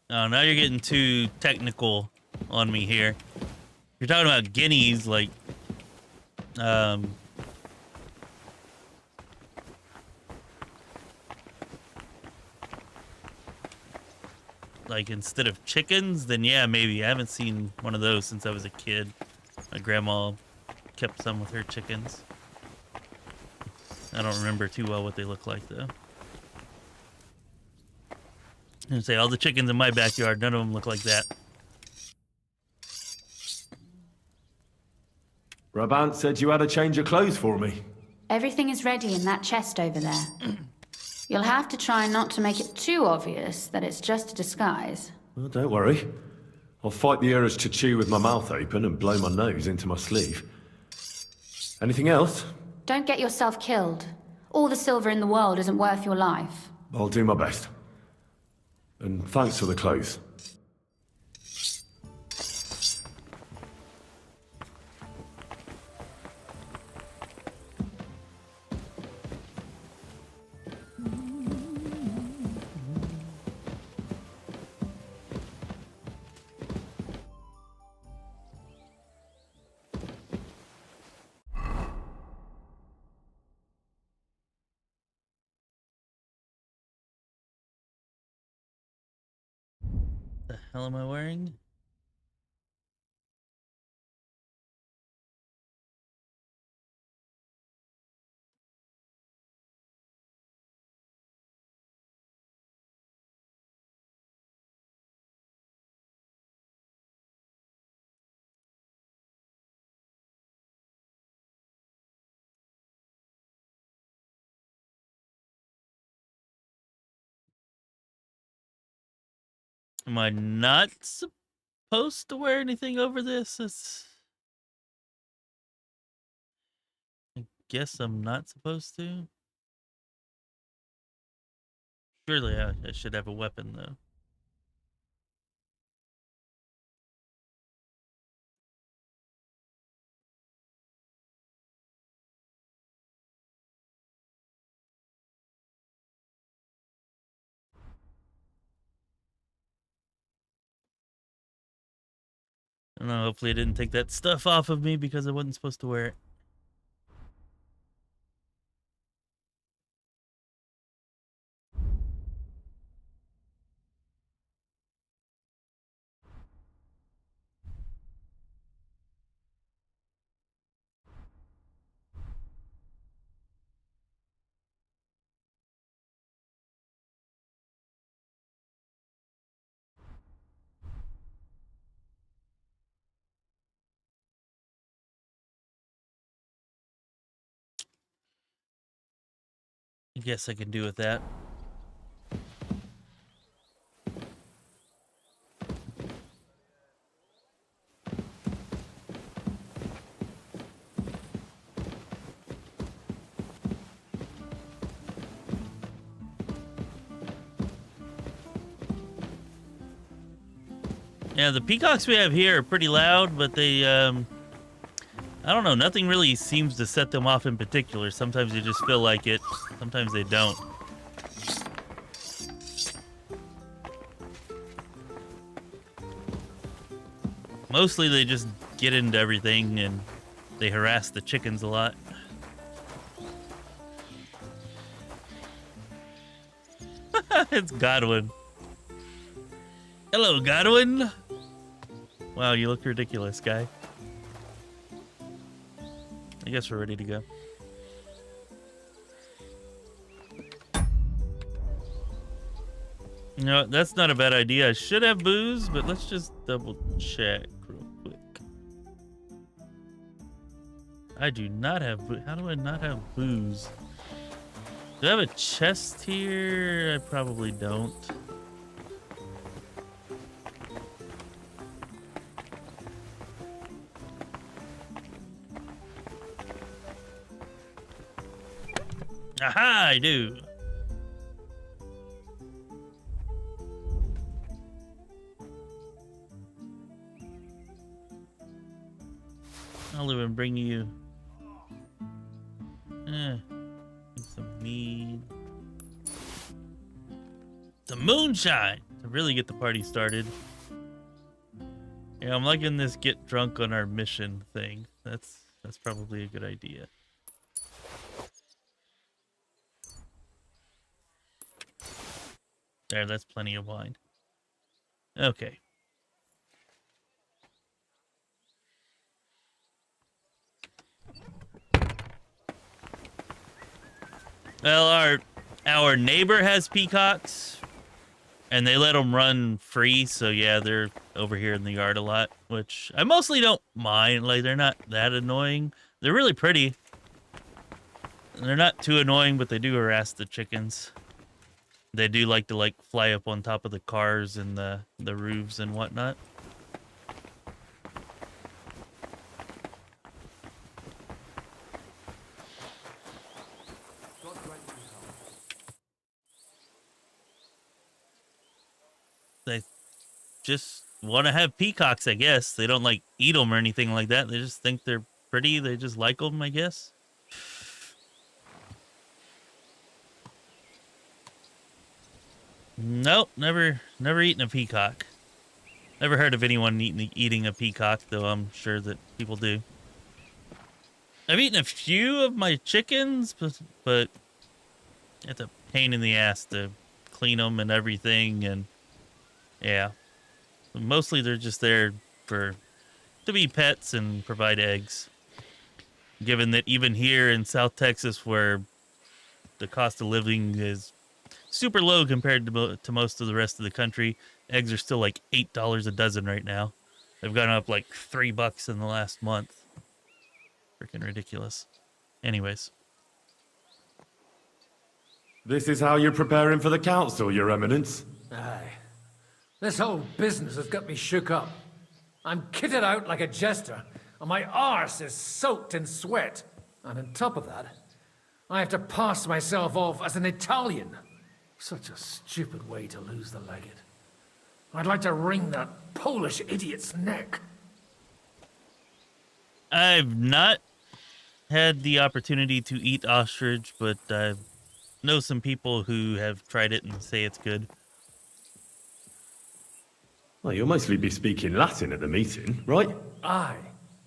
Oh, now you're getting too technical on me here. You're talking about guineas, like, like instead of chickens, then yeah, maybe. I haven't seen one of those since I was a kid. My grandma kept some with her chickens. I don't remember too well what they look like, though. And say all the chickens in my backyard, none of them look like that. Brabant said you had a change of clothes for me. Everything is ready in that chest over there. You'll have to try not to make it too obvious that it's just a disguise. Well, don't worry. I'll fight the urge to chew with my mouth open and blow my nose into my sleeve. Anything else? Don't get yourself killed. All the silver in the world isn't worth your life. I'll do my best. And thanks for the clothes. The hell am I wearing? Am I not supposed to wear anything over this? I guess I'm not supposed to. Surely I should have a weapon, though. I don't know, hopefully it didn't take that stuff off of me because I wasn't supposed to wear it. I guess I can do with that. Yeah, the peacocks we have here are pretty loud, but they, I don't know, nothing really seems to set them off in particular. Sometimes they just feel like it, sometimes they don't. Mostly they just get into everything and they harass the chickens a lot. It's Godwin. Hello, Godwin. Wow, you look ridiculous, guy. I guess we're ready to go. You know, that's not a bad idea. I should have booze, but let's just double check real quick. I do not have booze. How do I not have booze? Do I have a chest here? I probably don't. Aha, I do. I'll even bring you some mead. Some moonshine to really get the party started. Yeah, I'm liking this get drunk on our mission thing. That's probably a good idea. There, that's plenty of wine. Okay. Well, our neighbor has peacocks, and they let them run free, so yeah, they're over here in the yard a lot, which I mostly don't mind. Like, they're not that annoying. They're really pretty. They're not too annoying, but they do harass the chickens. They do like to fly up on top of the cars and the roofs and whatnot. They just want to have peacocks, I guess. They don't eat them or anything like that. They just think they're pretty. They just like them, I guess. Nope, never eaten a peacock. Never heard of anyone eating a peacock, though I'm sure that people do. I've eaten a few of my chickens, but it's a pain in the ass to clean them and everything, and yeah. Mostly they're just there to be pets and provide eggs. Given that even here in South Texas, where the cost of living is super low compared to most of the rest of the country, eggs are still like $8 a dozen right now. They've gone up like $3 in the last month. Freaking ridiculous. Anyways. This is how you're preparing for the council, Your Eminence? Aye. This whole business has got me shook up. I'm kitted out like a jester, and my arse is soaked in sweat. And on top of that, I have to pass myself off as an Italian. Such a stupid way to lose the legate. I'd like to wring that Polish idiot's neck. I've not had the opportunity to eat ostrich, but I know some people who have tried it and say it's good. Well, you'll mostly be speaking Latin at the meeting, right? Aye.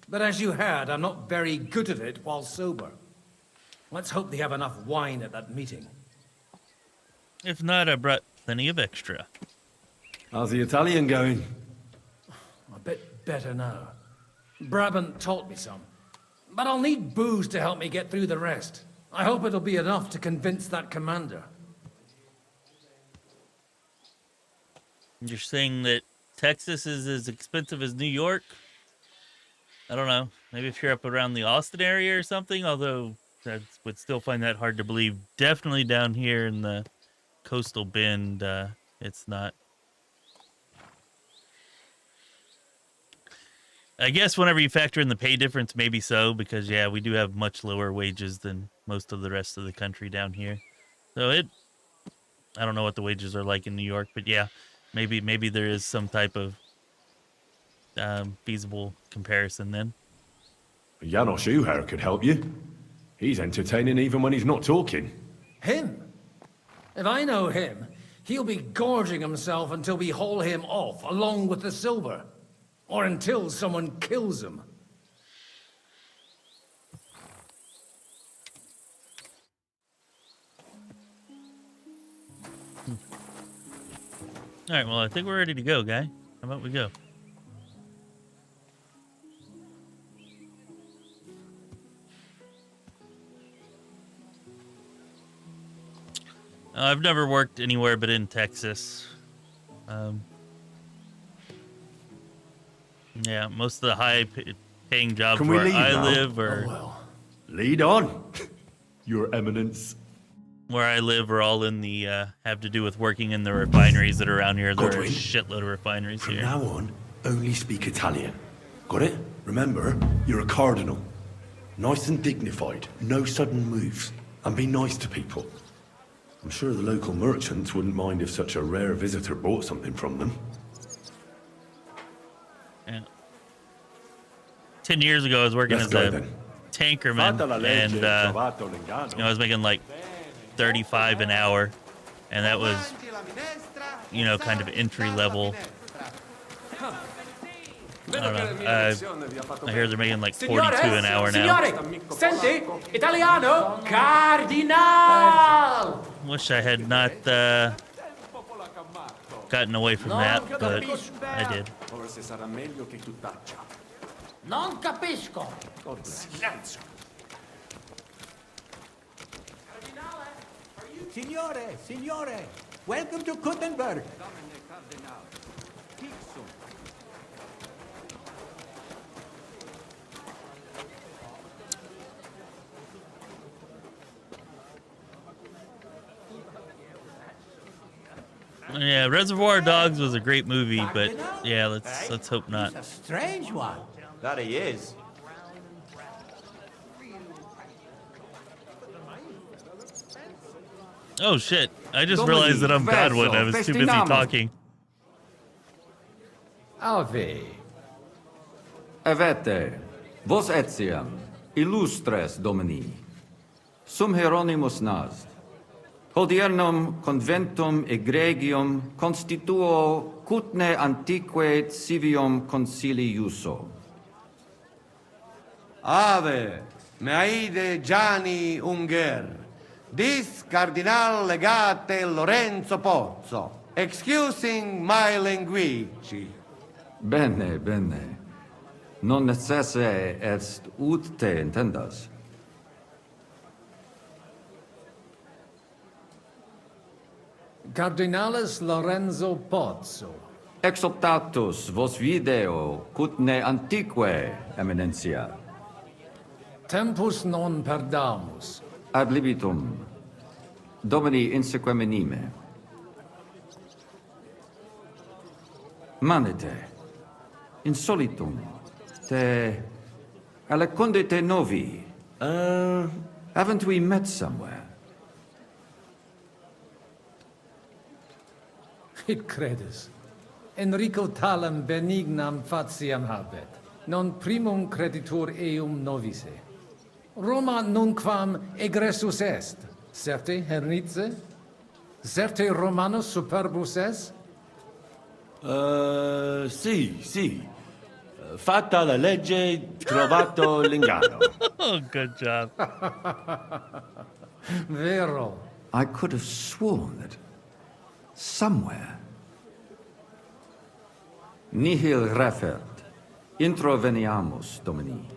But as you heard, I'm not very good at it while sober. Let's hope they have enough wine at that meeting. If not, I brought plenty of extra. How's the Italian going? A bit better now. Brabant taught me some. But I'll need booze to help me get through the rest. I hope it'll be enough to convince that commander. You're saying that Texas is as expensive as New York? I don't know. Maybe if you're up around the Austin area or something, although I would still find that hard to believe. Definitely down here in the coastal bend, it's not. I guess whenever you factor in the pay difference, maybe so, because, yeah, we do have much lower wages than most of the rest of the country down here. So I don't know what the wages are like in New York, but yeah, maybe there is some type of feasible comparison then. Janos Uher could help you. He's entertaining even when he's not talking. Him? If I know him, he'll be gorging himself until we haul him off, along with the silver. Or until someone kills him. All right, well, I think we're ready to go, guy. How about we go? I've never worked anywhere but in Texas. Yeah, most of the high-paying jobs where I live are... Lead on, Your Eminence. Where I live are all in the, have to do with working in the refineries that are around here. There are a shitload of refineries From here. now on, only speak Italian. Got it? Remember, you're a cardinal. Nice and dignified, no sudden moves, and be nice to people. I'm sure the local merchants wouldn't mind if such a rare visitor bought something from them. Yeah. 10 years ago, I was working as a tankerman, and I was making like 35 an hour, and that was, kind of entry level. I don't know. I hear they're making like 42 an hour now. Senti, Italiano, Cardinal! Wish I had not gotten away from that, but I did. Non capisco. Silenzio. Signore, welcome to Gutenberg. Yeah, Reservoir Dogs was a great movie, but yeah, let's hope not. A strange one. That he is. Oh shit, I just realized that I'm Godwin. I was too busy talking. Ave. Avete, vos etiam, illustres domini, sum Hieronymus nast, hodiernum conventum egregium constituo cutne antique civium concili iuso. Ave, meaide Gianni Unger, dis Cardinal Legate Lorenzo Pozzo, excusing my language. Bene, bene. Non necesse est ut te intendas. Cardinalis Lorenzo Pozzo. Exoptatus vos video cutne antique, eminencia. Tempus non perdamus. Ad libitum. Domini insequem minime. Manete. Insolitum. Te... Aleconde te novi. Haven't we met somewhere? It credes. Enrico talam benignam fatiam habet. Non primum creditur eum novice. Roma nunquam egressus est. Certe hernice? Certe Romanus superbus est? Sì. Fatta la legge, trovato l'inganno. Oh, good job. Vero. I could have sworn that somewhere. Nihil refert. Introveniamus, Domini.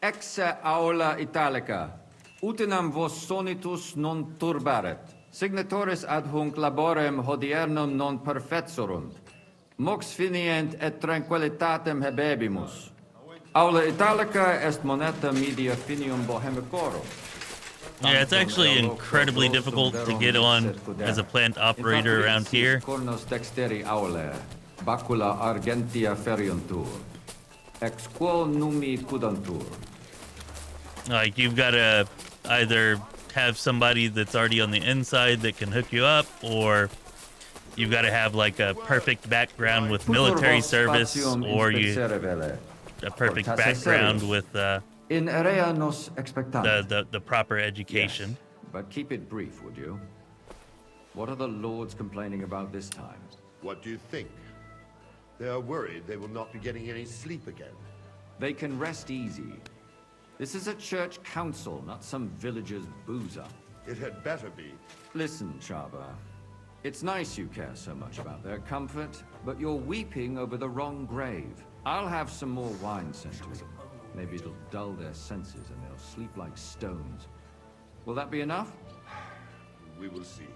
Exe aula italica. Utinam vos sonitus non turbaret. Signatoris ad hunc laborem hodiernum non perfetsurunt. Mox finient et tranquillitatem habebimus. Aula italica est moneta media finium bohemicorum. Yeah, it's actually incredibly difficult to get on as a plant operator around here. Cornos dexteri aule, bacula argentia feriuntur. Ex quo numi cudantur. Like, you've got to either have somebody that's already on the inside that can hook you up, or you've got to have like a perfect background with military service, or a perfect background with in area nos expectant. the proper education. Yes, but keep it brief, would you? What are the lords complaining about this time? What do you think? They are worried they will not be getting any sleep again. They can rest easy. This is a church council, not some villager's boozer. It had better be. Listen, Chaba. It's nice you care so much about their comfort, but you're weeping over the wrong grave. I'll have some more wine sent to them. Maybe it'll dull their senses and they'll sleep like stones. Will that be enough? We will see.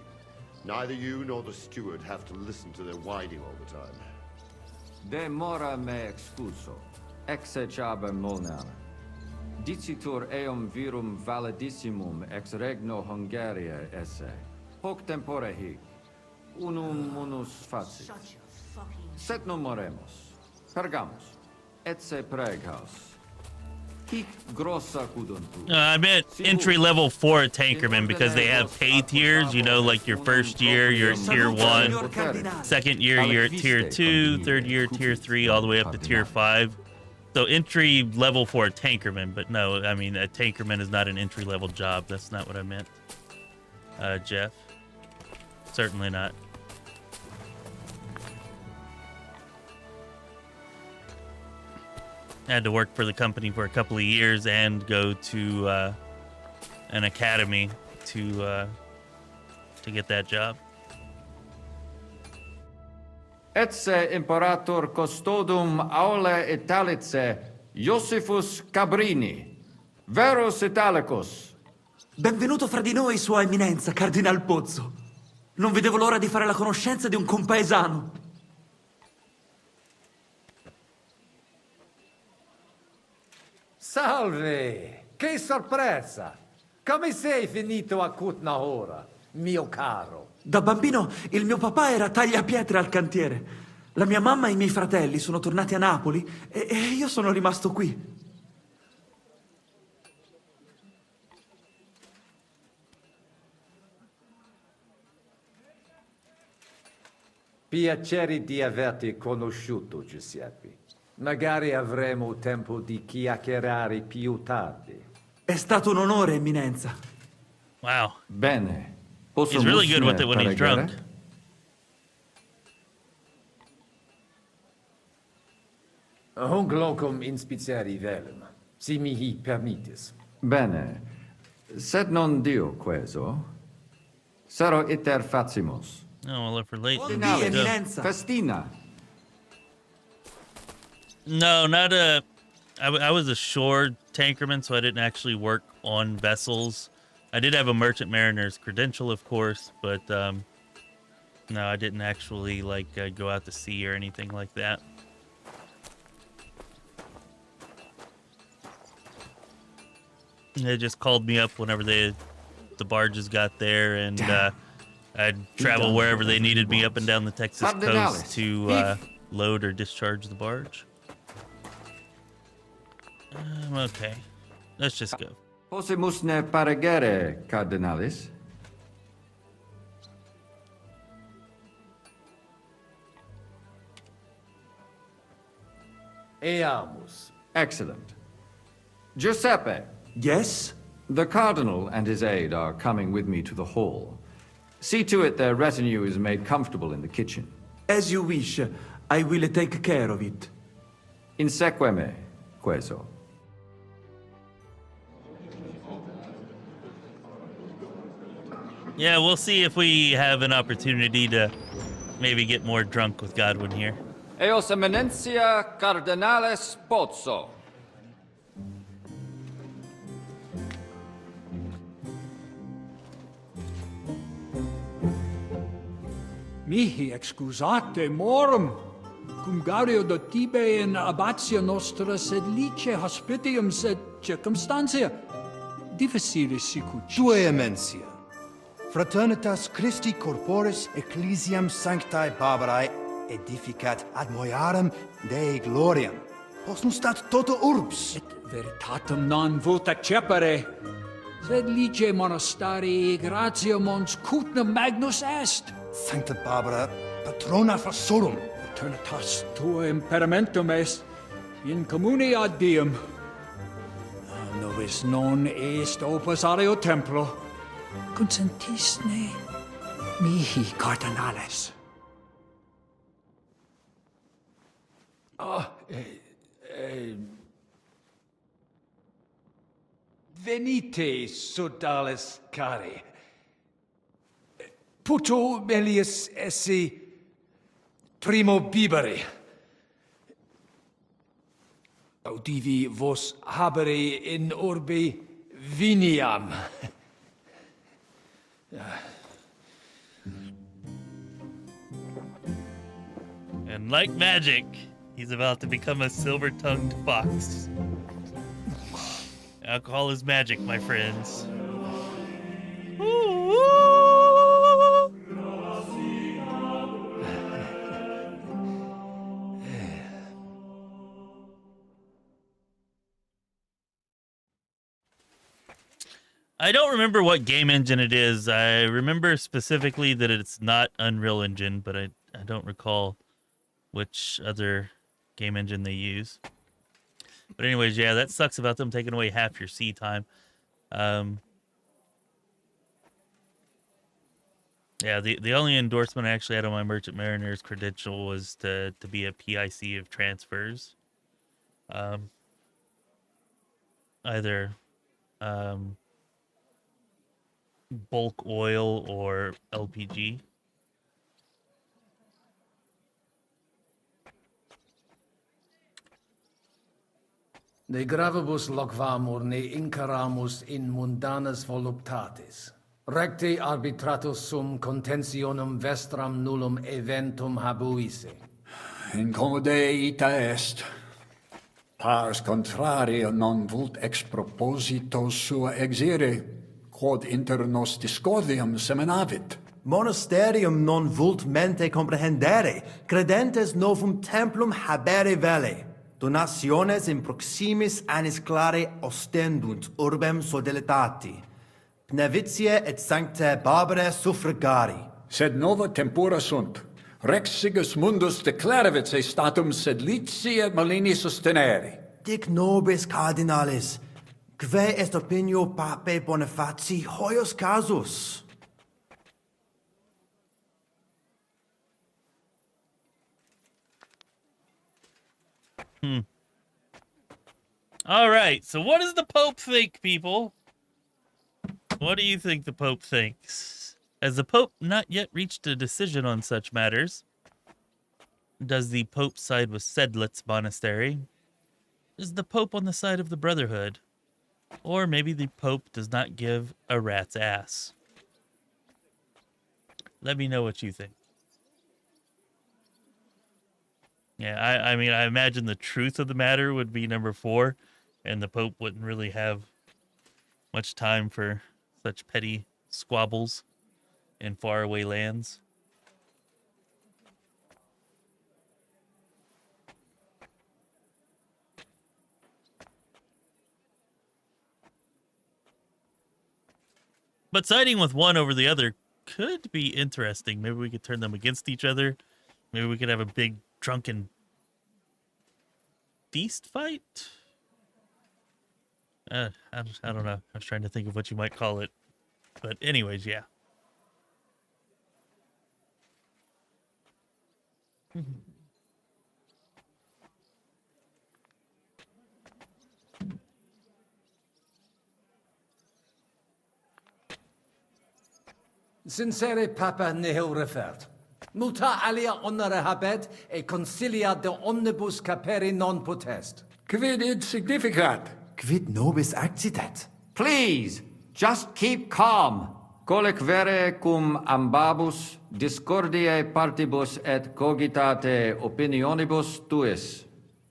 Neither you nor the steward have to listen to their whining all the time. De mora me excuso. Exe Chaba molnar. Dicitur eum virum validissimum ex regno Hungaria esse. Hoc tempore hic. Unum munus facit. Set non moremus. Pergamus. Etse preghaus. Hic grossa cuduntur. I meant entry level for a tankerman, because they have pay tiers, you know, like your first year, you're at tier 1, second year, you're at tier 2, third year, tier 3, all the way up to tier 5. So entry level for a tankerman, but no, I mean, a tankerman is not an entry level job. That's not what I meant, Jeff. Certainly not. I had to work for the company for a couple of years and go to an academy to get that job. Etse imperator custodum aule Italice, Iosifus Cabrini, Verus Italicus. Benvenuto fra di noi, Sua Eminenza, Cardinal Pozzo. Non vedevo l'ora di fare la conoscenza di un compaesano. Salve! Che sorpresa! Come sei finito a Kutna ora, mio caro? Da bambino il mio papà era tagliapietre al cantiere. La mia mamma e i miei fratelli sono tornati a Napoli e io sono rimasto qui. Piacere di averti conosciuto, Giuseppe. Magari avremo tempo di chiacchierare più tardi. È stato un onore, Eminenza. Wow. Bene. He's really good with it when he's drunk. Hunc locum inspicere velum, si mihi permittis. Bene. Sed non Dio queso. Saro iter facimus. Oh, well, if we're late. Festina. No, not a... I was a shore tankerman, so I didn't actually work on vessels. I did have a merchant mariner's credential, of course, but no, I didn't actually like go out to sea or anything like that. They just called me up whenever the barges got there, and I'd travel wherever they needed me up and down the Texas Cardinales. coast to load or discharge the barge. Okay, let's just go. Possimus ne paregere, Cardinalis. Eamus. Excellent. Giuseppe. Yes? The Cardinal and his aide are coming with me to the hall. See to it their retinue is made comfortable in the kitchen. As you wish. I will take care of it. Insequeme, queso. Yeah, we'll see if we have an opportunity to maybe get more drunk with Godwin here. Eos Eminentia Cardinales Pozzo. Mihi excusate morum, cum gario do tibe in abatio nostra sed lice hospitium sed circumstantia difficile sicut. Tue emensia. Fraternitas Christi corporis ecclesiam sanctae Barbarae edificat ad moiarem Dei gloriam. Post nustat toto urbs. Et veritatem non vult accepere, sed lice monastarii gratio mons cutnam magnus est. Sancta Barbara, patrona frassorum. Eternitas tua imperamentum est, in communi ad diem. Nobis non est opus areo templo, consentisne mihi cardinales. Venite, sodales cari. Puto melius esse primo bibere. Audivi vos habere in orbe viniam. And like magic, he's about to become a silver-tongued fox. Alcohol is magic, my friends. I don't remember what game engine it is. I remember specifically that it's not Unreal Engine, but I don't recall which other game engine they use. But anyways, yeah, that sucks about them taking away half your sea time. Yeah, the only endorsement I actually had on my Merchant Mariner's credential was to be a PIC of transfers. Either bulk oil or LPG. De gravibus locvamur ne incaramus in mundanas voluptatis. Recte arbitratus sum contentionum vestram nullum eventum habuisse. Incommode ita est. Pars contrario non vult ex proposito sua exire, quod inter nos discordium seminavit. Monasterium non vult mente comprehendere, credentes novum templum habere vele. Donationes in proximis annis clare ostendunt urbem sodelitati. Pnevitiae et sanctae Barbarae suffragari. Sed nova tempora sunt. Rex sigus mundus declaravit se statum sed lici et malini sostenere. Dic nobis cardinalis, quae est opinio pape Bonifaci hoius casus? All right, so what does the Pope think, people? What do you think the Pope thinks? Has the Pope not yet reached a decision on such matters? Does the Pope side with Sedlitz Monastery? Is the Pope on the side of the Brotherhood? Or maybe the Pope does not give a rat's ass? Let me know what you think. Yeah, I mean, I imagine the truth of the matter would be number 4, and the Pope wouldn't really have much time for such petty squabbles in faraway lands. But siding with one over the other could be interesting. Maybe we could turn them against each other. Maybe we could have a big drunken feast fight. I don't know. I was trying to think of what you might call it. But anyways, yeah. Sincere papa nihil refert. Muta alia honore habet e consilia de omnibus capere non potest. Quid id significat? Quid nobis accidet? Please, just keep calm. Colec vere cum ambabus discordiae partibus et cogitate opinionibus tuis.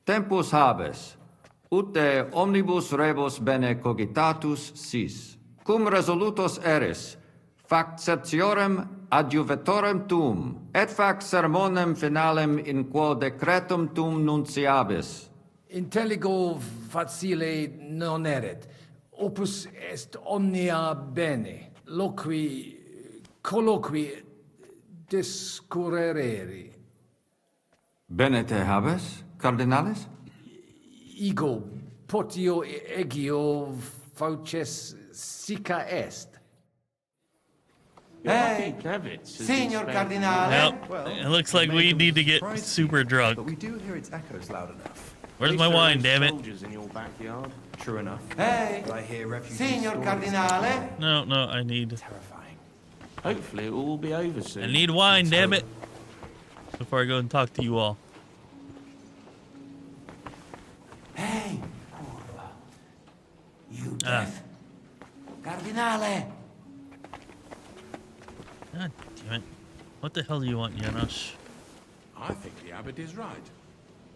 Tempus habes, ute omnibus rebus bene cogitatus sis. Cum resolutos eris, fac certiorem adjuvetorem tum, et fac sermonem finalem in quo decretum tum nunciabis. Intelligo facile non erit. Opus est omnia bene. Loqui, colloqui, discurrere. Bene te habes, cardinalis? Ego, potio egio fauces sica est. Hey, Signor Cardinale. Well, it looks like we need to get super drunk. But we do hear its echoes loud enough. Where's my wine, damn it? Soldiers in your backyard. True enough. Hey, I hear refugees. Signor Cardinale. No, I need... Terrifying. Hopefully it will all be over soon. I need wine, damn it. Before I go and talk to you all. Hey, you deaf. Cardinale. God damn it. What the hell do you want, Janos? I think the abbot is right.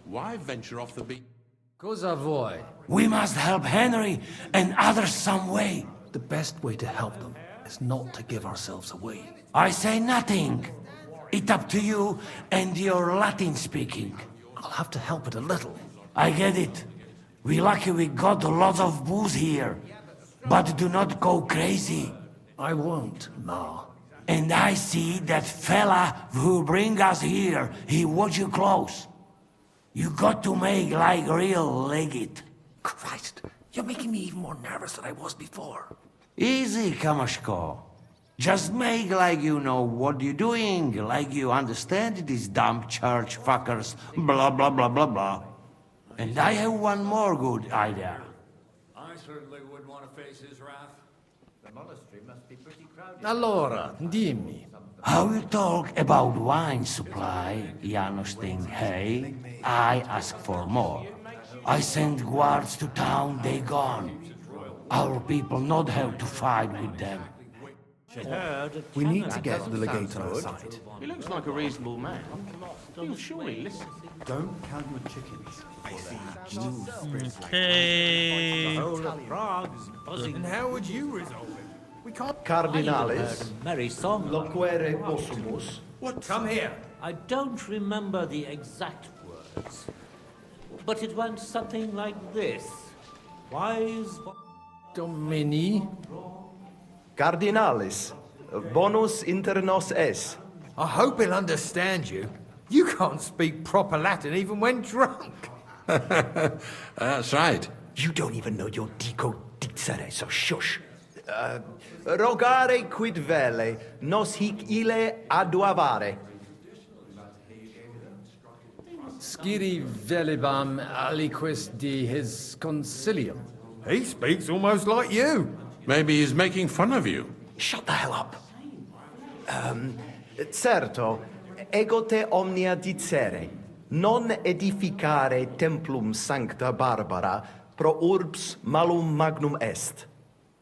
Why venture off the beat? Cosa vuoi? We must help Henry and others some way. The best way to help them is not to give ourselves away. I say nothing. It's up to you and your Latin speaking. I'll have to help it a little. I get it. We lucky we got a lot of booze here. But do not go crazy. I won't, Ma. And I see that fella who bring us here. He watch you close. You got to make like real legit. Christ, you're making me even more nervous than I was before. Easy, Kamashko. Just make like you know what you're doing, like you understand these dumb church fuckers, blah, blah, blah, blah, blah. And I have one more good idea. I certainly wouldn't want to face his wrath. The monastery must be pretty crowded. Allora, dimmi. How you talk about wine supply, Janos think, hey? I ask for more. I send guards to town, they gone. Our people not have to fight with them. We need to get the legate on our side. He looks like a reasonable man. He'll surely listen. Don't count your chickens. I see. Okay. And how would you resolve it? We can't. Cardinalis, merry song. loquere possumus. What? Come here. I don't remember the exact words, but it went something like this. Wise... Domini? Cardinalis, bonus inter nos es. I hope he'll understand you. You can't speak proper Latin even when drunk. That's right. You don't even know your dico dicere, so shush. Rogare quid vele, nos hic ille aduavare. Sciri velibam aliquis di his concilium. He speaks almost like you. Maybe he's making fun of you. Shut the hell up. Certo, ego te omnia dicere, non edificare templum sancta Barbara pro urbs malum magnum est.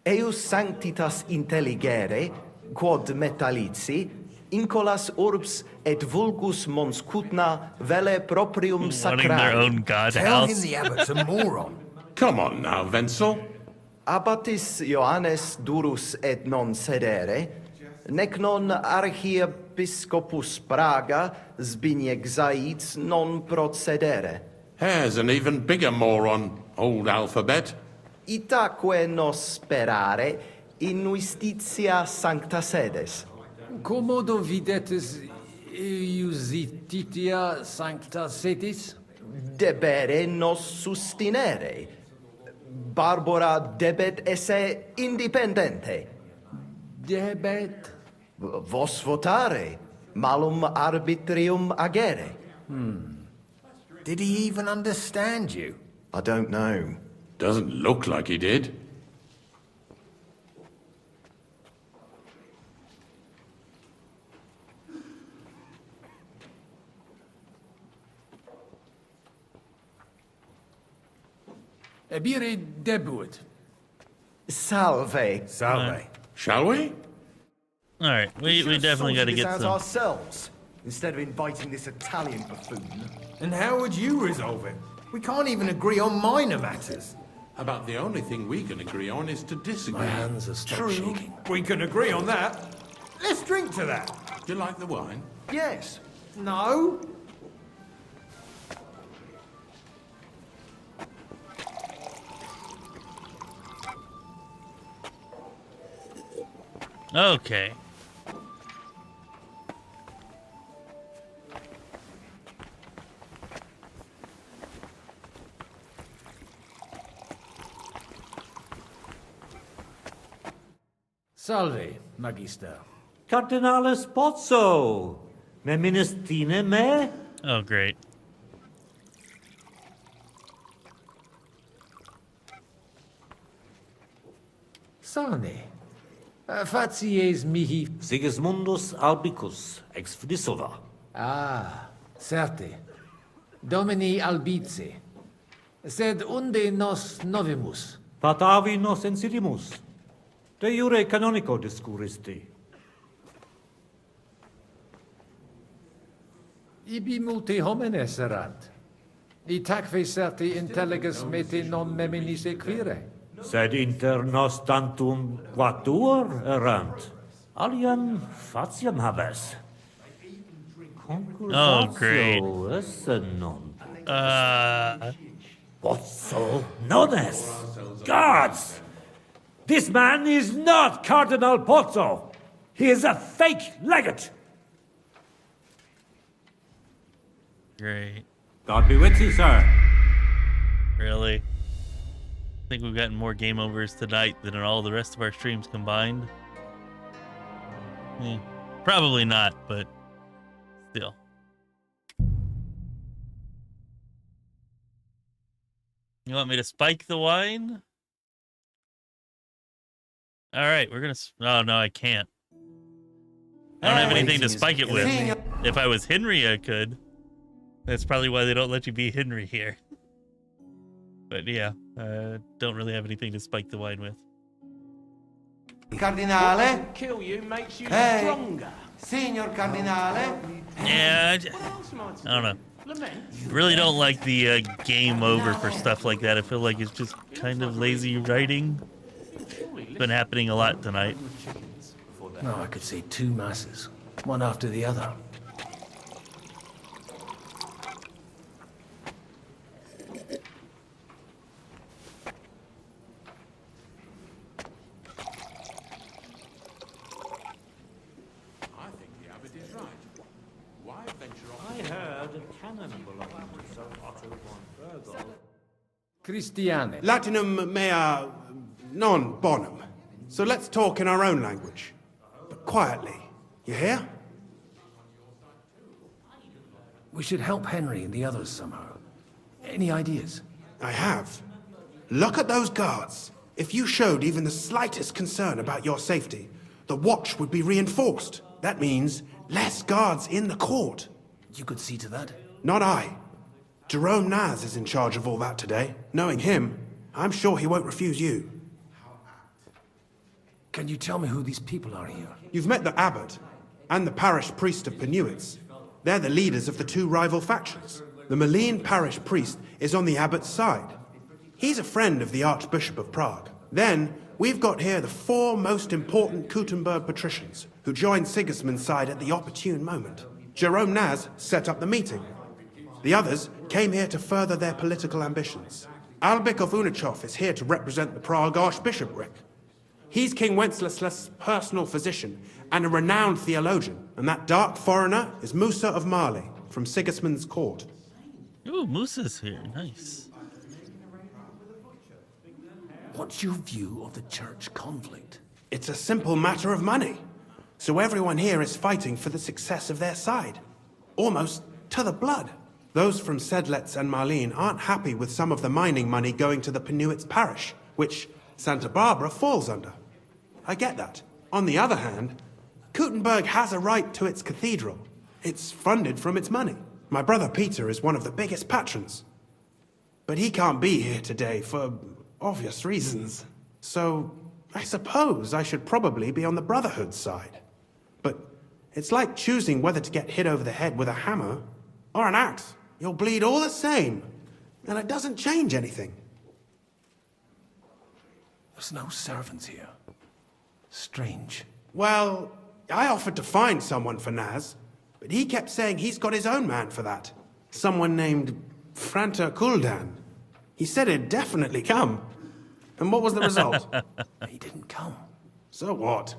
Eius sanctitas intelligere, quod metallici, incolas urbs et vulgus mons cutna vele proprium sacrari. Their own god Tell house. him the abbot's a moron. Come on now, Wenzel. Abbatis Johannes durus et non sedere, nec non archiepiscopus Praga Zbigniew Zaitz non procedere. Here's an even bigger moron, old alphabet. Itaque nos sperare in justitia sancta sedes. Commodo videtis iusititia sancta sedis? Debere nos sustinere. Barbara debet esse independente. Debet? Vos votare, malum arbitrium agere. Did he even understand you? I don't know. Doesn't look like he did. Ebire debuit. Salve. Salve. Shall we? All right, we definitely got to get some. ourselves instead of inviting this Italian buffoon. And how would you resolve it? We can't even agree on minor matters. About the only thing we can agree on is to disagree. My hands are stopped shaking. We can agree on that. Let's drink to that. Do you like the wine? Yes. No. Okay. Salve, Magister. Cardinalis Pozzo. Me ministine me? Oh, great. Sane. Facies mihi. Sigismundus albicus, ex Fidisova. Ah, certe. Domini albice. Sed unde nos novimus? Patavi nos insidimus. De jure canonico discuristi. Ibi multe homines erant. Itaque certi intelligus mete non meminis equire. Sed inter nos tantum quatuor erant. Aliam fatiam habes. Oh, great. Esse non. Pozzo nones. Gods! This man is not Cardinal Pozzo. He is a fake legate. Great. God be with you, sir. Really? I think we've gotten more game overs tonight than in all the rest of our streams combined. Probably not, but still. You want me to spike the wine? All right, we're gonna. Oh no, I can't. I don't have anything to spike it with. If I was Henry, I could. That's probably why they don't let you be Henry here. But yeah, don't really have anything to spike the wine with. Cardinale? Kill you makes you Hey. stronger. Signor Cardinale? Yeah, I don't know. Really don't like the game over for stuff like that. I feel like it's just kind of lazy writing. It's been happening a lot tonight. No, I could say 2 masses, one after the other. I think the abbot is right. Why venture off? I heard a cannon belonging to Sir Otto von Burgol. Christiane. Latinum mea non bonum. So let's talk in our own language. But quietly. You hear? We should help Henry and the others somehow. Any ideas? I have. Look at those guards. If you showed even the slightest concern about your safety, the watch would be reinforced. That means less guards in the court. You could see to that? Not I. Jerome Naz is in charge of all that today. Knowing him, I'm sure he won't refuse you. Can you tell me who these people are here? You've met the abbot and the parish priest of Penuitz. They're the leaders of the 2 rival factions. The Malene parish priest is on the abbot's side. He's a friend of the Archbishop of Prague. Then, we've got here the 4 most important Kuttenberg patricians, who joined Sigismund's side at the opportune moment. Jerome Naz set up the meeting. The others came here to further their political ambitions. Albik of Unichov is here to represent the Prague Archbishopric. He's King Wenceslas's personal physician and a renowned theologian. And that dark foreigner is Musa of Mali from Sigismund's court. Ooh, Musa's here. Nice. What's your view of the church conflict? It's a simple matter of money. So everyone here is fighting for the success of their side. Almost to the blood. Those from Sedlets and Marlene aren't happy with some of the mining money going to the Penuits parish, which Santa Barbara falls under. I get that. On the other hand, Kuttenberg has a right to its cathedral. It's funded from its money. My brother Peter is one of the biggest patrons. But he can't be here today for obvious reasons. So I suppose I should probably be on the Brotherhood's side. But it's like choosing whether to get hit over the head with a hammer or an axe. You'll bleed all the same, and it doesn't change anything. There's no servants here. Strange. Well, I offered to find someone for Naz, but he kept saying he's got his own man for that. Someone named Franta Kuldan. He said he'd definitely come. And what was the result? He didn't come. So what?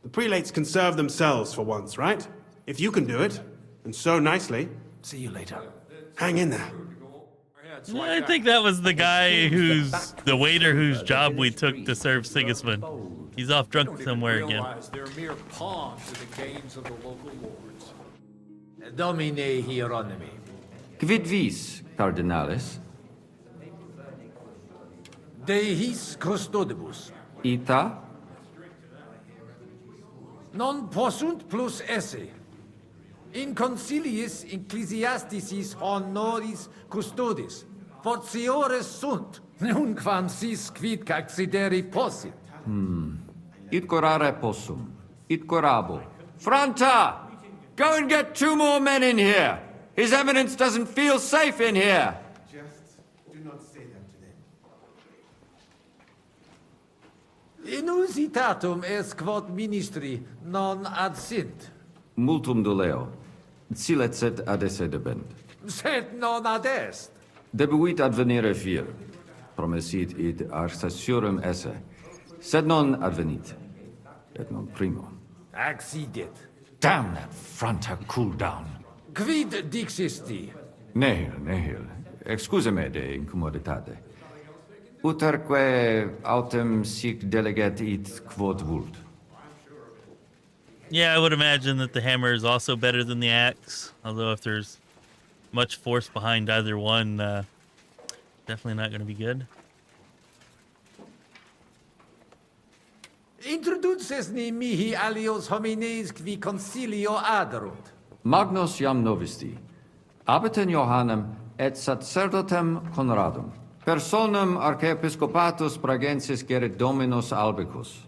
The prelates can serve themselves for once, right? If you can do it, and so nicely. See you later. Hang in there. I think that was the guy the waiter whose job we took to serve Sigismund. He's off drunk somewhere again. They're mere pawns to the gains of the local lords. Domine Hieronymi. Quid vis, Cardinalis? De his custodibus. Ita? Non possunt plus esse. In conciliis ecclesiasticis honoris custodis. Fortiores sunt. Nunquam sis quid accideri possit. It corare possum. It corabo. Franta! Go and get 2 more men in here! His Eminence doesn't feel safe in here! Just do not say that to them. Inusitatum est quod ministri non ad sint. Multum doleo. Silecet ad esse debent. Sed non ad est. Debuit advenire vir. Promesit id arcessurem esse. Sed non advenit. Et non primo. Accidit. Damn that Franta cool down. Quid dixisti? Nihil. Excuse me de incomoditate. Uterque autem sic delegat it quod vult. Yeah, I would imagine that the hammer is also better than the axe. Although if there's much force behind either one, definitely not going to be good. Introduces ni mihi alios homines qui concilio aderunt. Magnus jam novisti. Abitem Johannem et sacerdotem Conradum. Personam archiepiscopatus Pragensis gerit Dominus Albicus.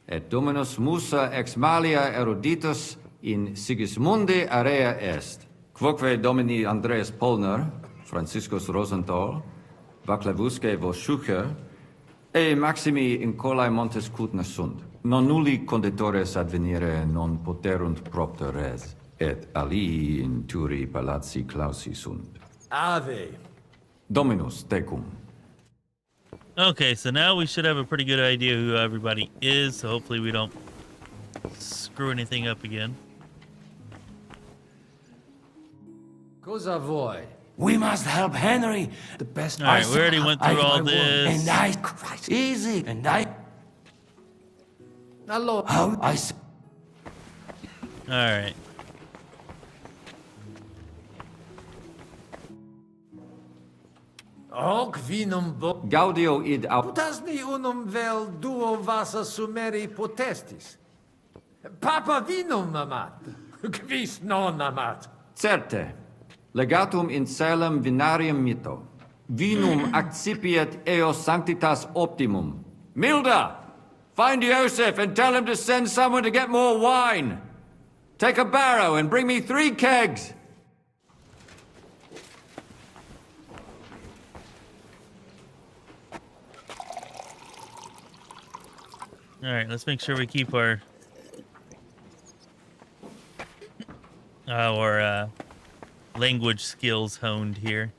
Et Dominus Musa ex malia eruditus in Sigismundi area est. Quoque Domini Andreas Polner, Franciscus Rosenthal, Vaclavusque Voschucher, e maximi in colae montes cutna sunt. Non nulli conditores advenire non poterunt propter res, et alii in turi palazzi clausi sunt. Ave. Dominus tecum. Okay, so now we should have a pretty good idea who everybody is, so hopefully we don't screw anything up again. Cosa voi? We must help Henry. The best. All right, we already went through all this. And I, Christ, easy. And I. Allora. How I. All right. Hoc vinum Gaudio id aut. Putasni unum vel duo vasa sumeri potestis. Papa vinum amat. Quis non amat. Certe. Legatum in celem vinarium mito. Vinum accipiet eos sanctitas optimum. Milda! Find Joseph and tell him to send someone to get more wine. Take a barrow and bring me 3 kegs. All right, let's make sure we keep our our language skills honed here.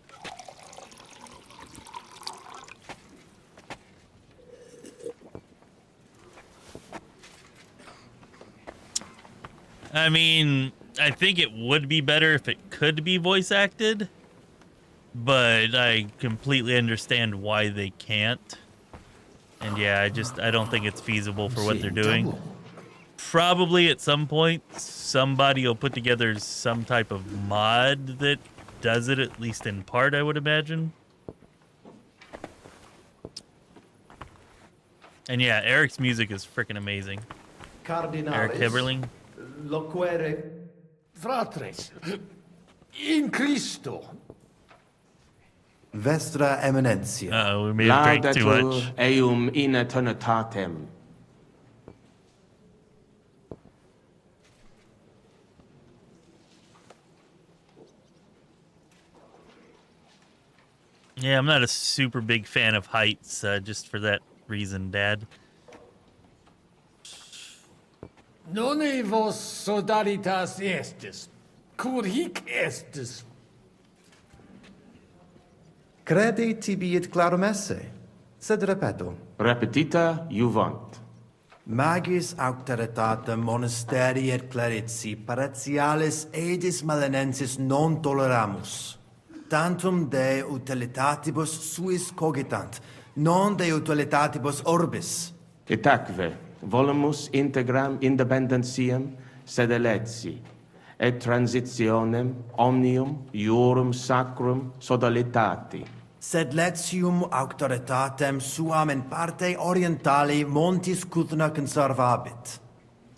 I mean, I think it would be better if it could be voice acted, but I completely understand why they can't. And yeah, I don't think it's feasible for what they're doing. Probably at some point, somebody will put together some type of mod that does it, at least in part, I would imagine. And yeah, Eric's music is freaking amazing. Eric Hibberling. Loquere. Fratres. In Cristo. Vestra Eminentia. Uh-oh, we may have drank too much. Eum in eternitatem. Yeah, I'm not a super big fan of heights, just for that reason, Dad. Non vos sodalitas estis, cur hic estis. Credi tibiit clarum esse, sed repeto. Repetita juvant. Magis auctoritatem monasteri et clerici paratialis edis malenensis non toleramus. Tantum de utilitatibus suis cogitant, non de utilitatibus orbis. Itaque, volumus integram independentiam sed eletsi, et transitionem omnium iurum sacrum sodalitati. Sed letium auctoritatem suam in parte orientali montis Cutna conservabit.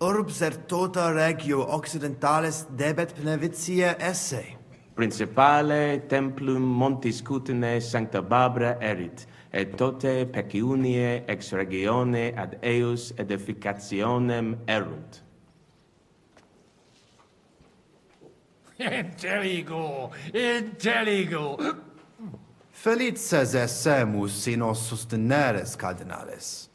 Urbs er tota regio occidentalis debet Pnevitia esse. Principale templum montis Cutnae sancta Barbara erit, et tote peciunie ex regione ad eus edificationem erunt. Intelligo, intelligo. Felices essemus in nos susteneres, cardinales.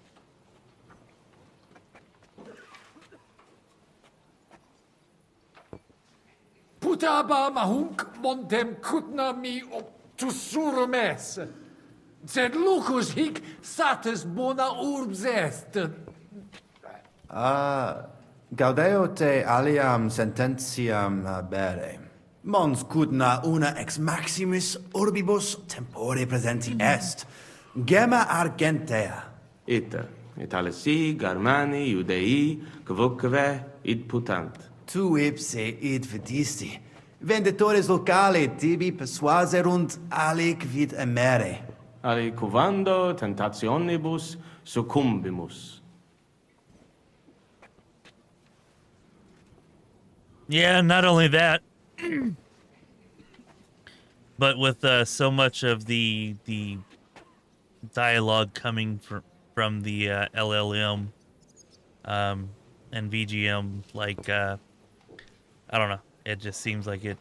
Putaba mahunc montem Cutna mi obtusurum esse. Sed lucus hic satis bona urbs est. Gaudeo te aliam sententiam habere. Mons Cutna una ex maximis urbibus tempore presenti est. Gemma argentea. Ita, Italisi, Germani, Judei, quoque id putant. Tu ipse id vidisti. Venditores locali tibi persuaserunt alic vid emere. Alicuvando tentationibus succumbimus. Yeah, not only that, but with so much of the dialogue coming from the LLM and VGM, like I don't know, it just seems like it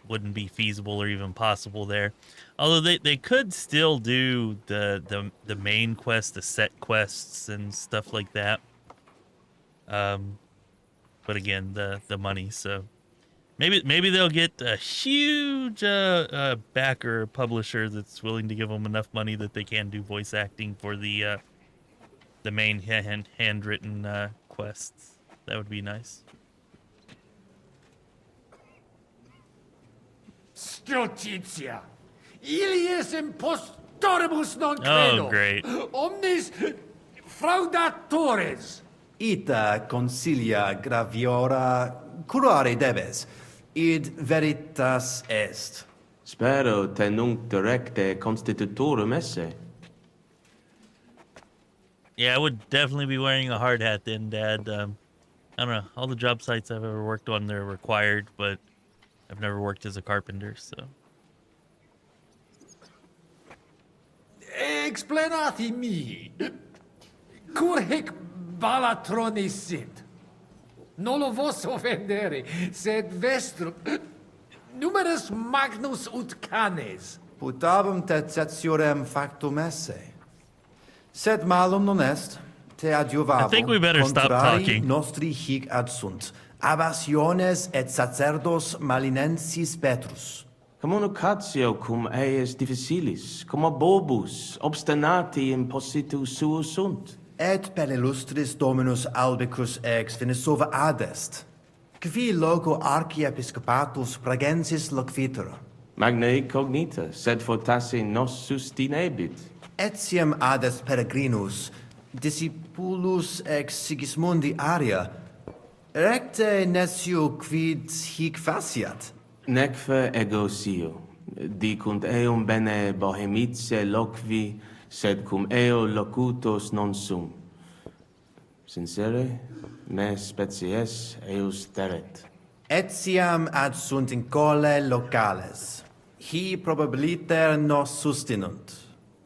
wouldn't be feasible or even possible there. Although they could still do the main quest, the set quests and stuff like that. But again, the money. So maybe they'll get a huge backer publisher that's willing to give them enough money that they can do voice acting for the main handwritten quests. That would be nice. Stultitia. Ilies impostoribus non credo. Oh, great. Omnis fraudatores. Ita consilia graviora curare debes, id veritas est. Spero te nunc directe constitutorum esse. Yeah, I would definitely be wearing a hard hat then, Dad. I don't know. All the job sites I've ever worked on, they're required, but I've never worked as a carpenter, so. Explanati mi. Cur hic balatronis sit. Nolo vos offendere, sed vestrum numerus magnus ut canes. Putabum te cetiorem factum esse. Sed malum non est, te adjuvabo. I think we better stop talking. Nostri hic ad sunt, abbationes et sacerdos malinensis Petrus. Communicatio cum eius difficilis, cum bobus, obstinati impositu suo sunt. Et per illustris Dominus albicus ex Venesova adest, qui loco archiepiscopatus pragensis loquitur. Magna cognita, sed fortasse nos sustinebit. Etiam adest peregrinus, discipulus ex Sigismundi aria, recte nescio quid hic faciat. Neque ego sio, dicunt eum bene bohemice loqui, sed cum eo locutos non sum. Sincere, me species eus teret. Etiam ad sunt in cole locales. Hi probabiliter nos sustinunt.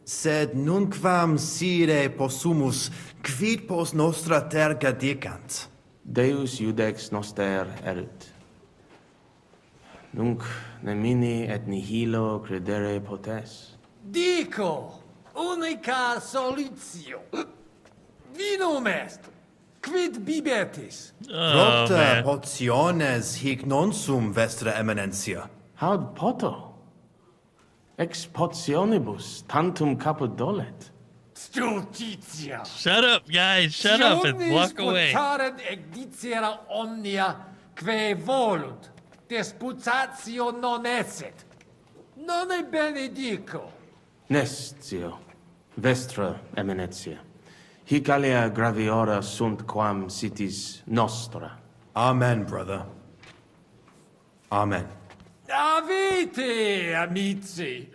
Sed nunquam sire possumus, quid pos nostra terga dicant. Deus judex noster erit. Nunc nemini et nihilo credere potes. Dico, unica solutio. Vinum est, quid bibetis? Propter potiones hic non sum, vestra eminentia. Haud poto? Ex potionibus tantum caput dolet. Stultitia. Shut up, guys. Shut up and walk away. Tionis dicere omnia que volunt. Disputatio non esset. Non e benedico. Nestio, vestra eminentia. Hic alia graviora sunt quam sitis nostra. Amen, brother. Amen. Avite, amici.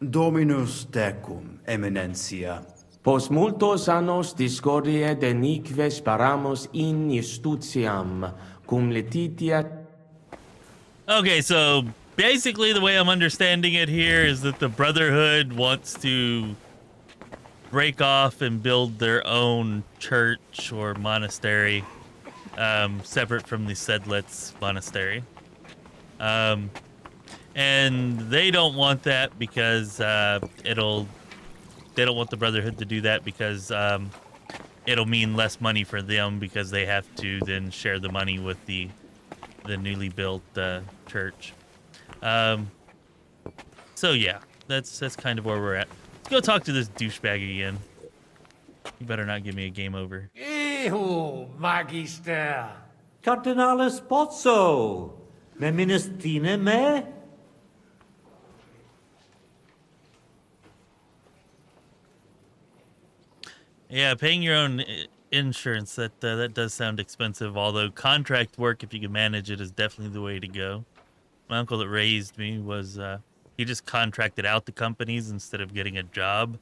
Dominus tecum, eminentia. Pos multos annos discordie denique sparamus in justitiam, cum lititia. Okay, so basically the way I'm understanding it here is that the Brotherhood wants to break off and build their own church or monastery, separate from the Sedlets monastery. And they don't want that because they don't want the Brotherhood to do that because it'll mean less money for them because they have to then share the money with the newly built church. So yeah, that's kind of where we're at. Let's go talk to this douchebag again. You better not give me a game over. Ehu, magister. Cardinalis Pozzo. Me ministine me? Yeah, paying your own insurance, that does sound expensive, although contract work, if you can manage it, is definitely the way to go. My uncle that raised me was, he just contracted out the companies instead of getting a job,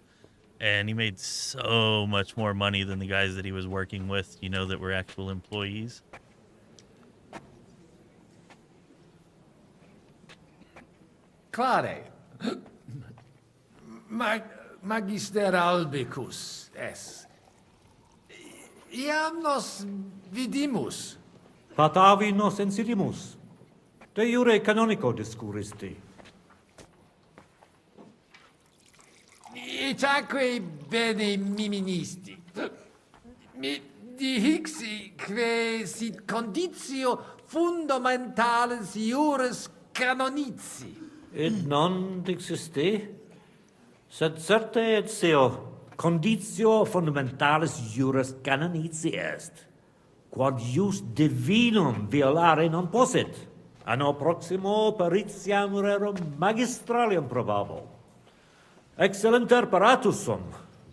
and he made so much more money than the guys that he was working with, you know, that were actual employees. Clare. Magister albicus es. Iam nos vidimus. Patavi nos insidimus. De jure canonico discuristi. Itaque bene ministi. Mi dihixi que sit conditio fundamentalis iuris canonici. Et non dixisti? Sed certe et seo conditio fundamentalis iuris canonici est, quod ius divinum violare non possit, anno proximo peritiam rerum magistralium probabo. Excellenter paratus sum,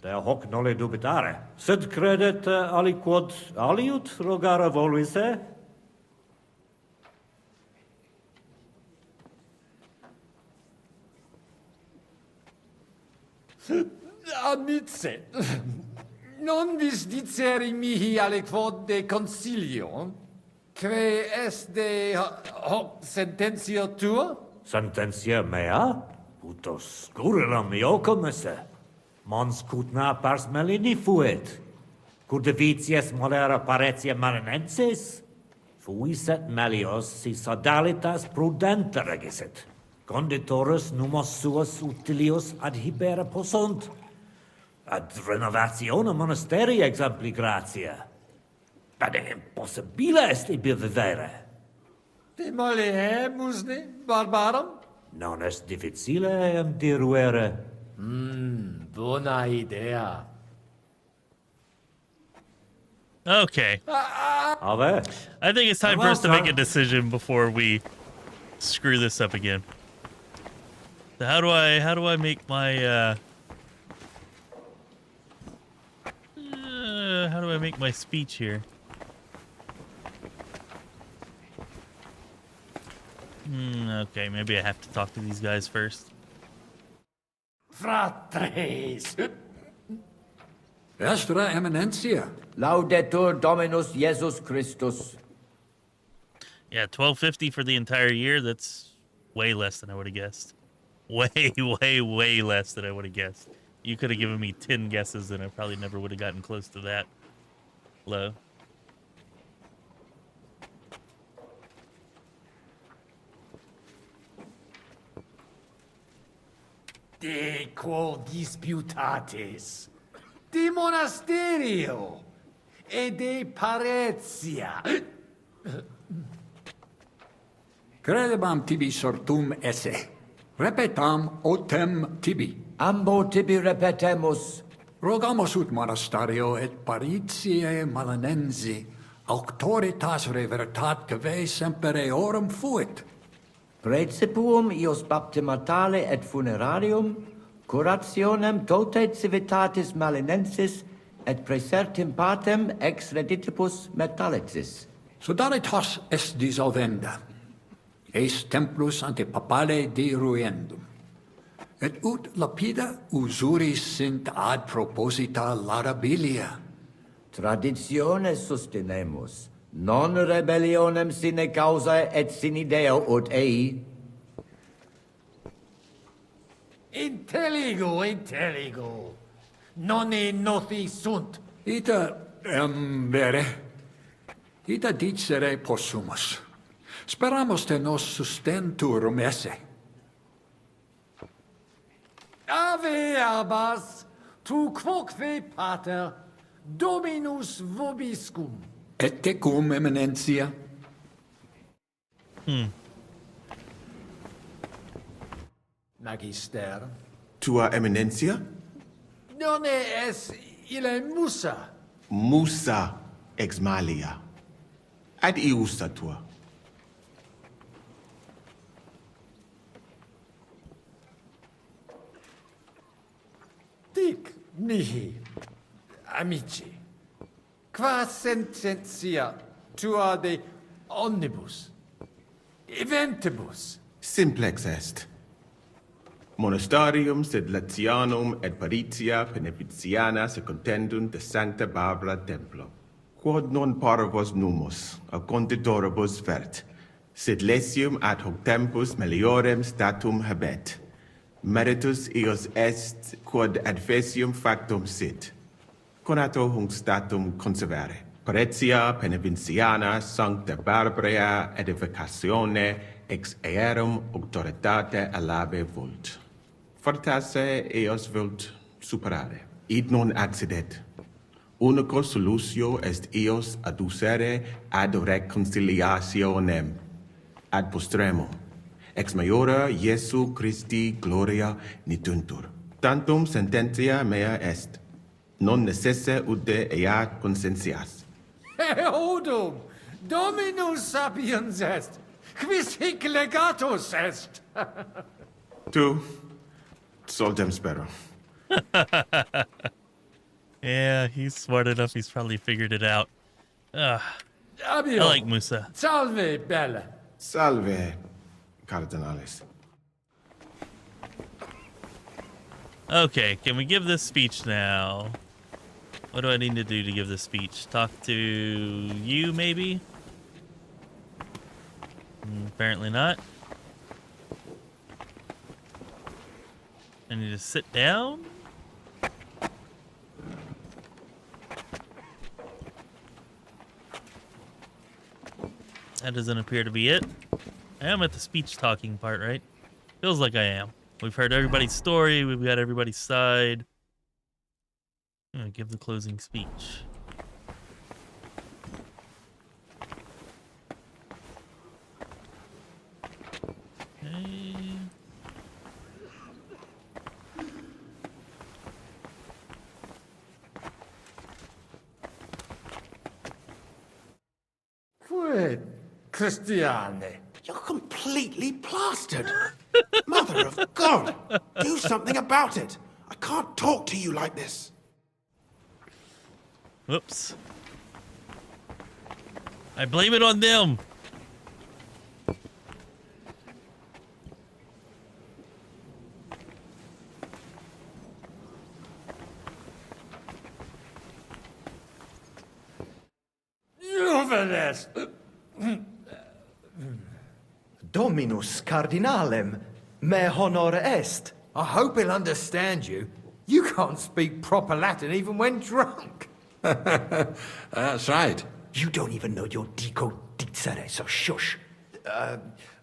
de hoc nole dubitare, sed credet aliquod aliut rogare voluisse? Amice, non vis diceri mihi aliquod de consilio, que est de hoc sententio tua? Sententia mea? Putos scurrilum iocum esse. Mons cutna pars melini fuit. Curdivitias molera paretia marinensis? Fuiset melios si sodalitas prudente regisit. Conditorus numos suos utilius adhibere possunt. Ad renovazione monasteri exempli gratia. Dar de imposibilă este bevere. Ti molihemusni, barbarum? Non est difficile diruere. Buona idea. Okay. Ave. I think it's time for us to make a decision before we screw this up again. So how do I make my how do I make my speech here? Okay, maybe I have to talk to these guys first. Fratres. Vestra Eminencia. Laudetur Dominus Jesus Christus. Yeah, $12.50 for the entire year. That's way less than I would have guessed. Way less than I would have guessed. You could have given me 10 guesses and I probably never would have gotten close to that low. De quo disputatis, de monasterio, e de paretia. Credebam tibi sortum esse. Repetam otem tibi. Ambo tibi repetemus. Rogamus ut monastario et paritiae malanensi, auctoritas revertat cave semper eorum fuit. Praecipuum ios baptimatale et funerarium, curationem tote civitatis malinensis, et praesertim patem ex reditibus metallicis. Sodalitas est dissolvenda. Eis templus ante papale deruendum. Et ut lapida usuris sint ad proposita laudabilia. Traditione sustenemus, non rebellionem sine causa et sine Deo ut ei. Intelligo. Non in noti sunt. Ita vere. Ita dicere possumus. Speramus te nos sustenturum esse. Ave abbas, tu quoque pater, Dominus vobiscum. Et tecum Eminencia. Magister. Tua Eminencia? Non es ille Musa. Musa ex malia. Ad iusta tua. Dic mihi, amici, qua sententia tua de omnibus, eventibus? Simplex est. Monastarium sed Latianum et Paritia Beneficiana secondendunt de Sancta Barbara Templo. Quod non parvos numus, a conditoribus vert, sed lesium ad hoc tempus meliorem statum habet. Meritus eos est quod advesium factum sit. Conato hunc statum conservare. Paretia Beneficiana Sancta Barbara edificatione ex aerum auctoritate alabe vult. Fortasse eos vult superare. Id non accidet. Unico solutio est eos adducere ad reconciliationem. Ad postremo. Ex maiora Iesu Christi gloria nituntur. Tantum sententia mea est. Non necesse ude ea consentias. Eodum, Dominus sapiens est, quis hic legatus est. Tu, soltem spero. Yeah, he's smart enough. He's probably figured it out. I like Musa. Salve, bella. Salve, Cardinalis. Okay, can we give this speech now? What do I need to do to give this speech? Talk to you, maybe? Apparently not. I need to sit down? That doesn't appear to be it. I am at the speech talking part, right? Feels like I am. We've heard everybody's story. We've got everybody's side. I'm gonna give the closing speech. Christiane. You're completely plastered. Mother of God, do something about it. I can't talk to you like this. Whoops. I blame it on them. Juvenes! Dominus cardinalem, me honor est. I hope he'll understand you. You can't speak proper Latin even when drunk. That's right. You don't even know your dico dicere, so shush.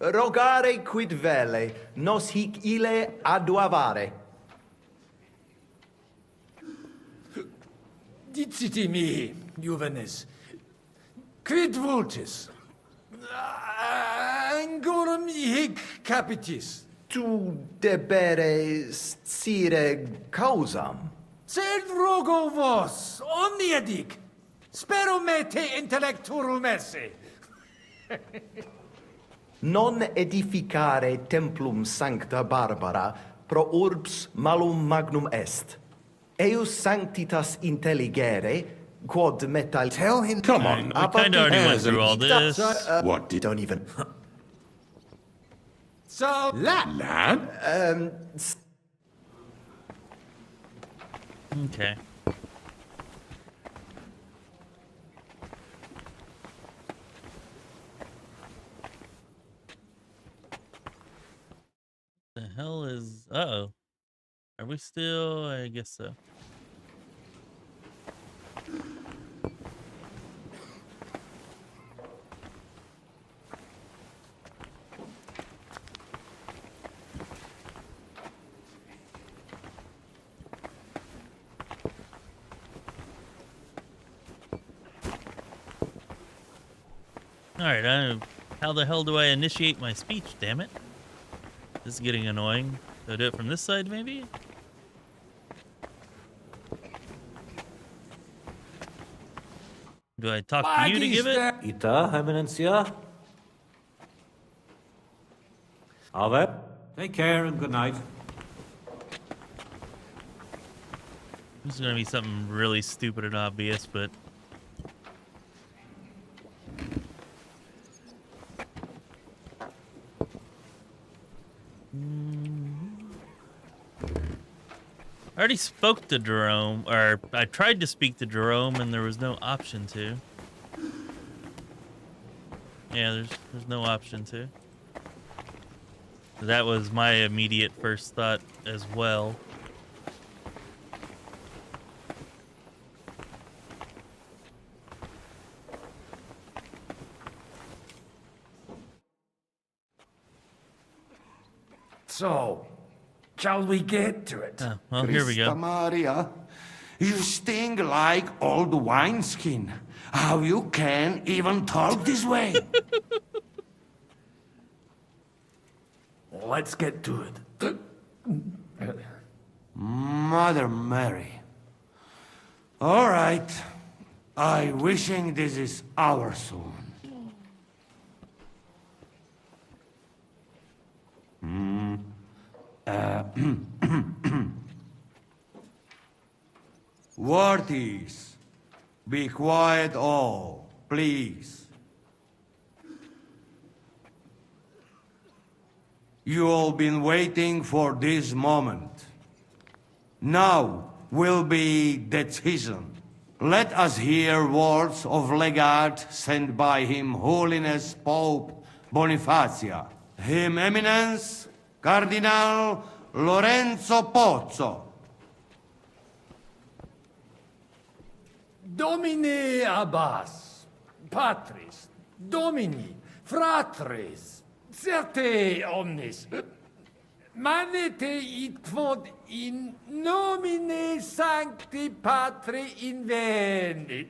Rogare quid vele, nos hic ille aduavare. Diciti mihi, Juvenes. Quid vultis? Angorum hic capitis. Tu debere scire causam. Sed rogo vos, omnia dic. Spero me te intellecturum esse. Non edificare templum sancta Barbara pro urbs malum magnum est. Eius sanctitas intelligere, quod metal... Tell him... Come on. We kind of already went through all this. What did... Don't even... So, Lad? Okay. The hell is... Uh-oh. Are we still... I guess so. Alright, how the hell do I initiate my speech, damn it? This is getting annoying. Do I do it from this side, maybe? Do I talk to you to give it? Ita, Eminencia. Ave. Take care and good night. This is gonna be something really stupid and obvious, but... I already spoke to Jerome, or I tried to speak to Jerome and there was no option to. Yeah, there's no option to. That was my immediate first thought as well. So, shall we get to it? Well, here we go. Maria, you sting like old wineskin. How you can even talk this way? Let's get to it. Mother Mary. All right. I wishing this is our son. Worthies, be quiet all, please. You all been waiting for this moment. Now will be decision. Let us hear words of legate sent by Him Holiness Pope Bonifacia, Him Eminence Cardinal Lorenzo Pozzo. Domine Abbas, Patris, Domini, Fratris, certe omnis, manete it quod in nomine Sancti Patri invenit.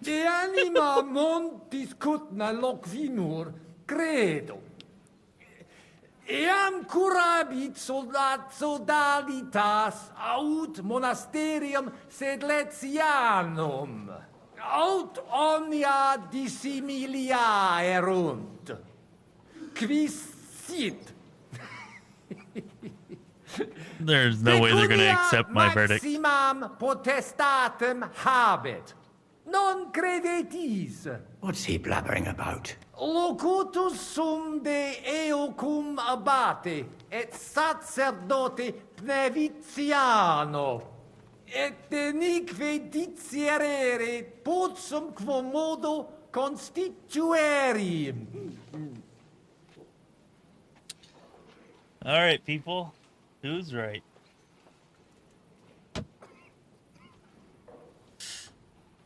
De anima montis cutna loquimur, credo. Eam curabit sodalitas aut monasterium sedletianum. Aut omnia dissimilia erunt. Quis sit? There's no way they're going to accept my verdict. Maximam potestatem habet. Non credetis. What's he blabbering about? Locutus sum de eocum abate, et sacerdote Pneviziano, et denique dicierere potsum quomodo constituerim. All right, people. Who's right?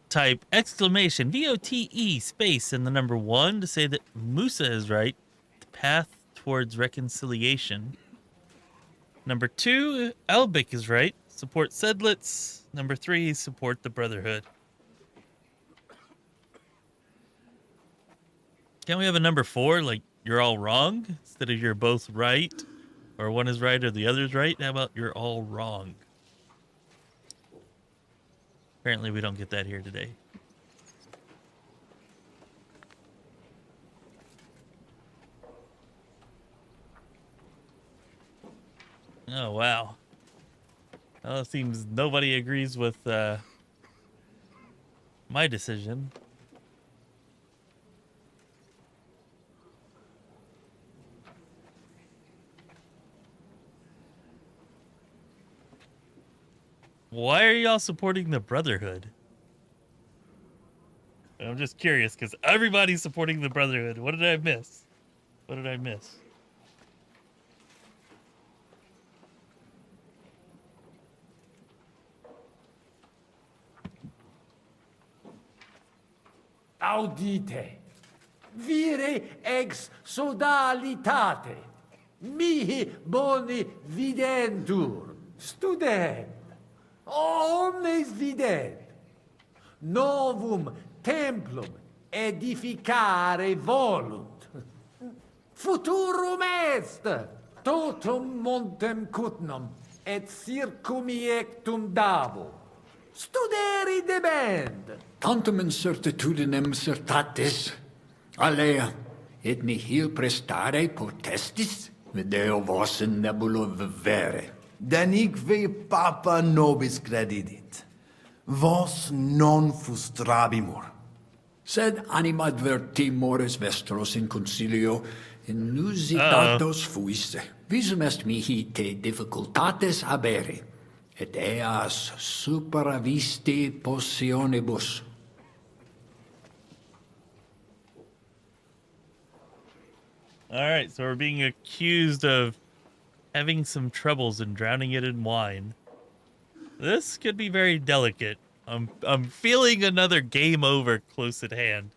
Type exclamation VOTE space and the number 1 to say that Musa is right. The path towards reconciliation. Number 2, Albik is right. Support Sedlitz. Number 3, support the Brotherhood. Can't we have a number 4, like you're all wrong, instead of you're both right, or one is right or the other's right? How about you're all wrong? Apparently we don't get that here today. Oh, wow. Well, it seems nobody agrees with my decision. Why are y'all supporting the Brotherhood? I'm just curious, because everybody's supporting the Brotherhood. What did I miss? What did I miss? Audite, vire ex sodalitate, mihi boni videntur, student, omnes vident, novum templum edificare volunt, futurum est, totum montem cutnum, et circumiectum dabo, studeri debend. Tantum incertitudinem certatis, alea, et nihil prestare potestis, video vos in nebulo vivere. Denique papa nobis credidit. Vos non frustrabimur. Sed animadvertimores vestros in concilio, inusitatos fuisse. Visum est mihi te difficultates habere, et eas superavisti possionibus. All right, so we're being accused of having some troubles and drowning it in wine. This could be very delicate. I'm feeling another game over close at hand.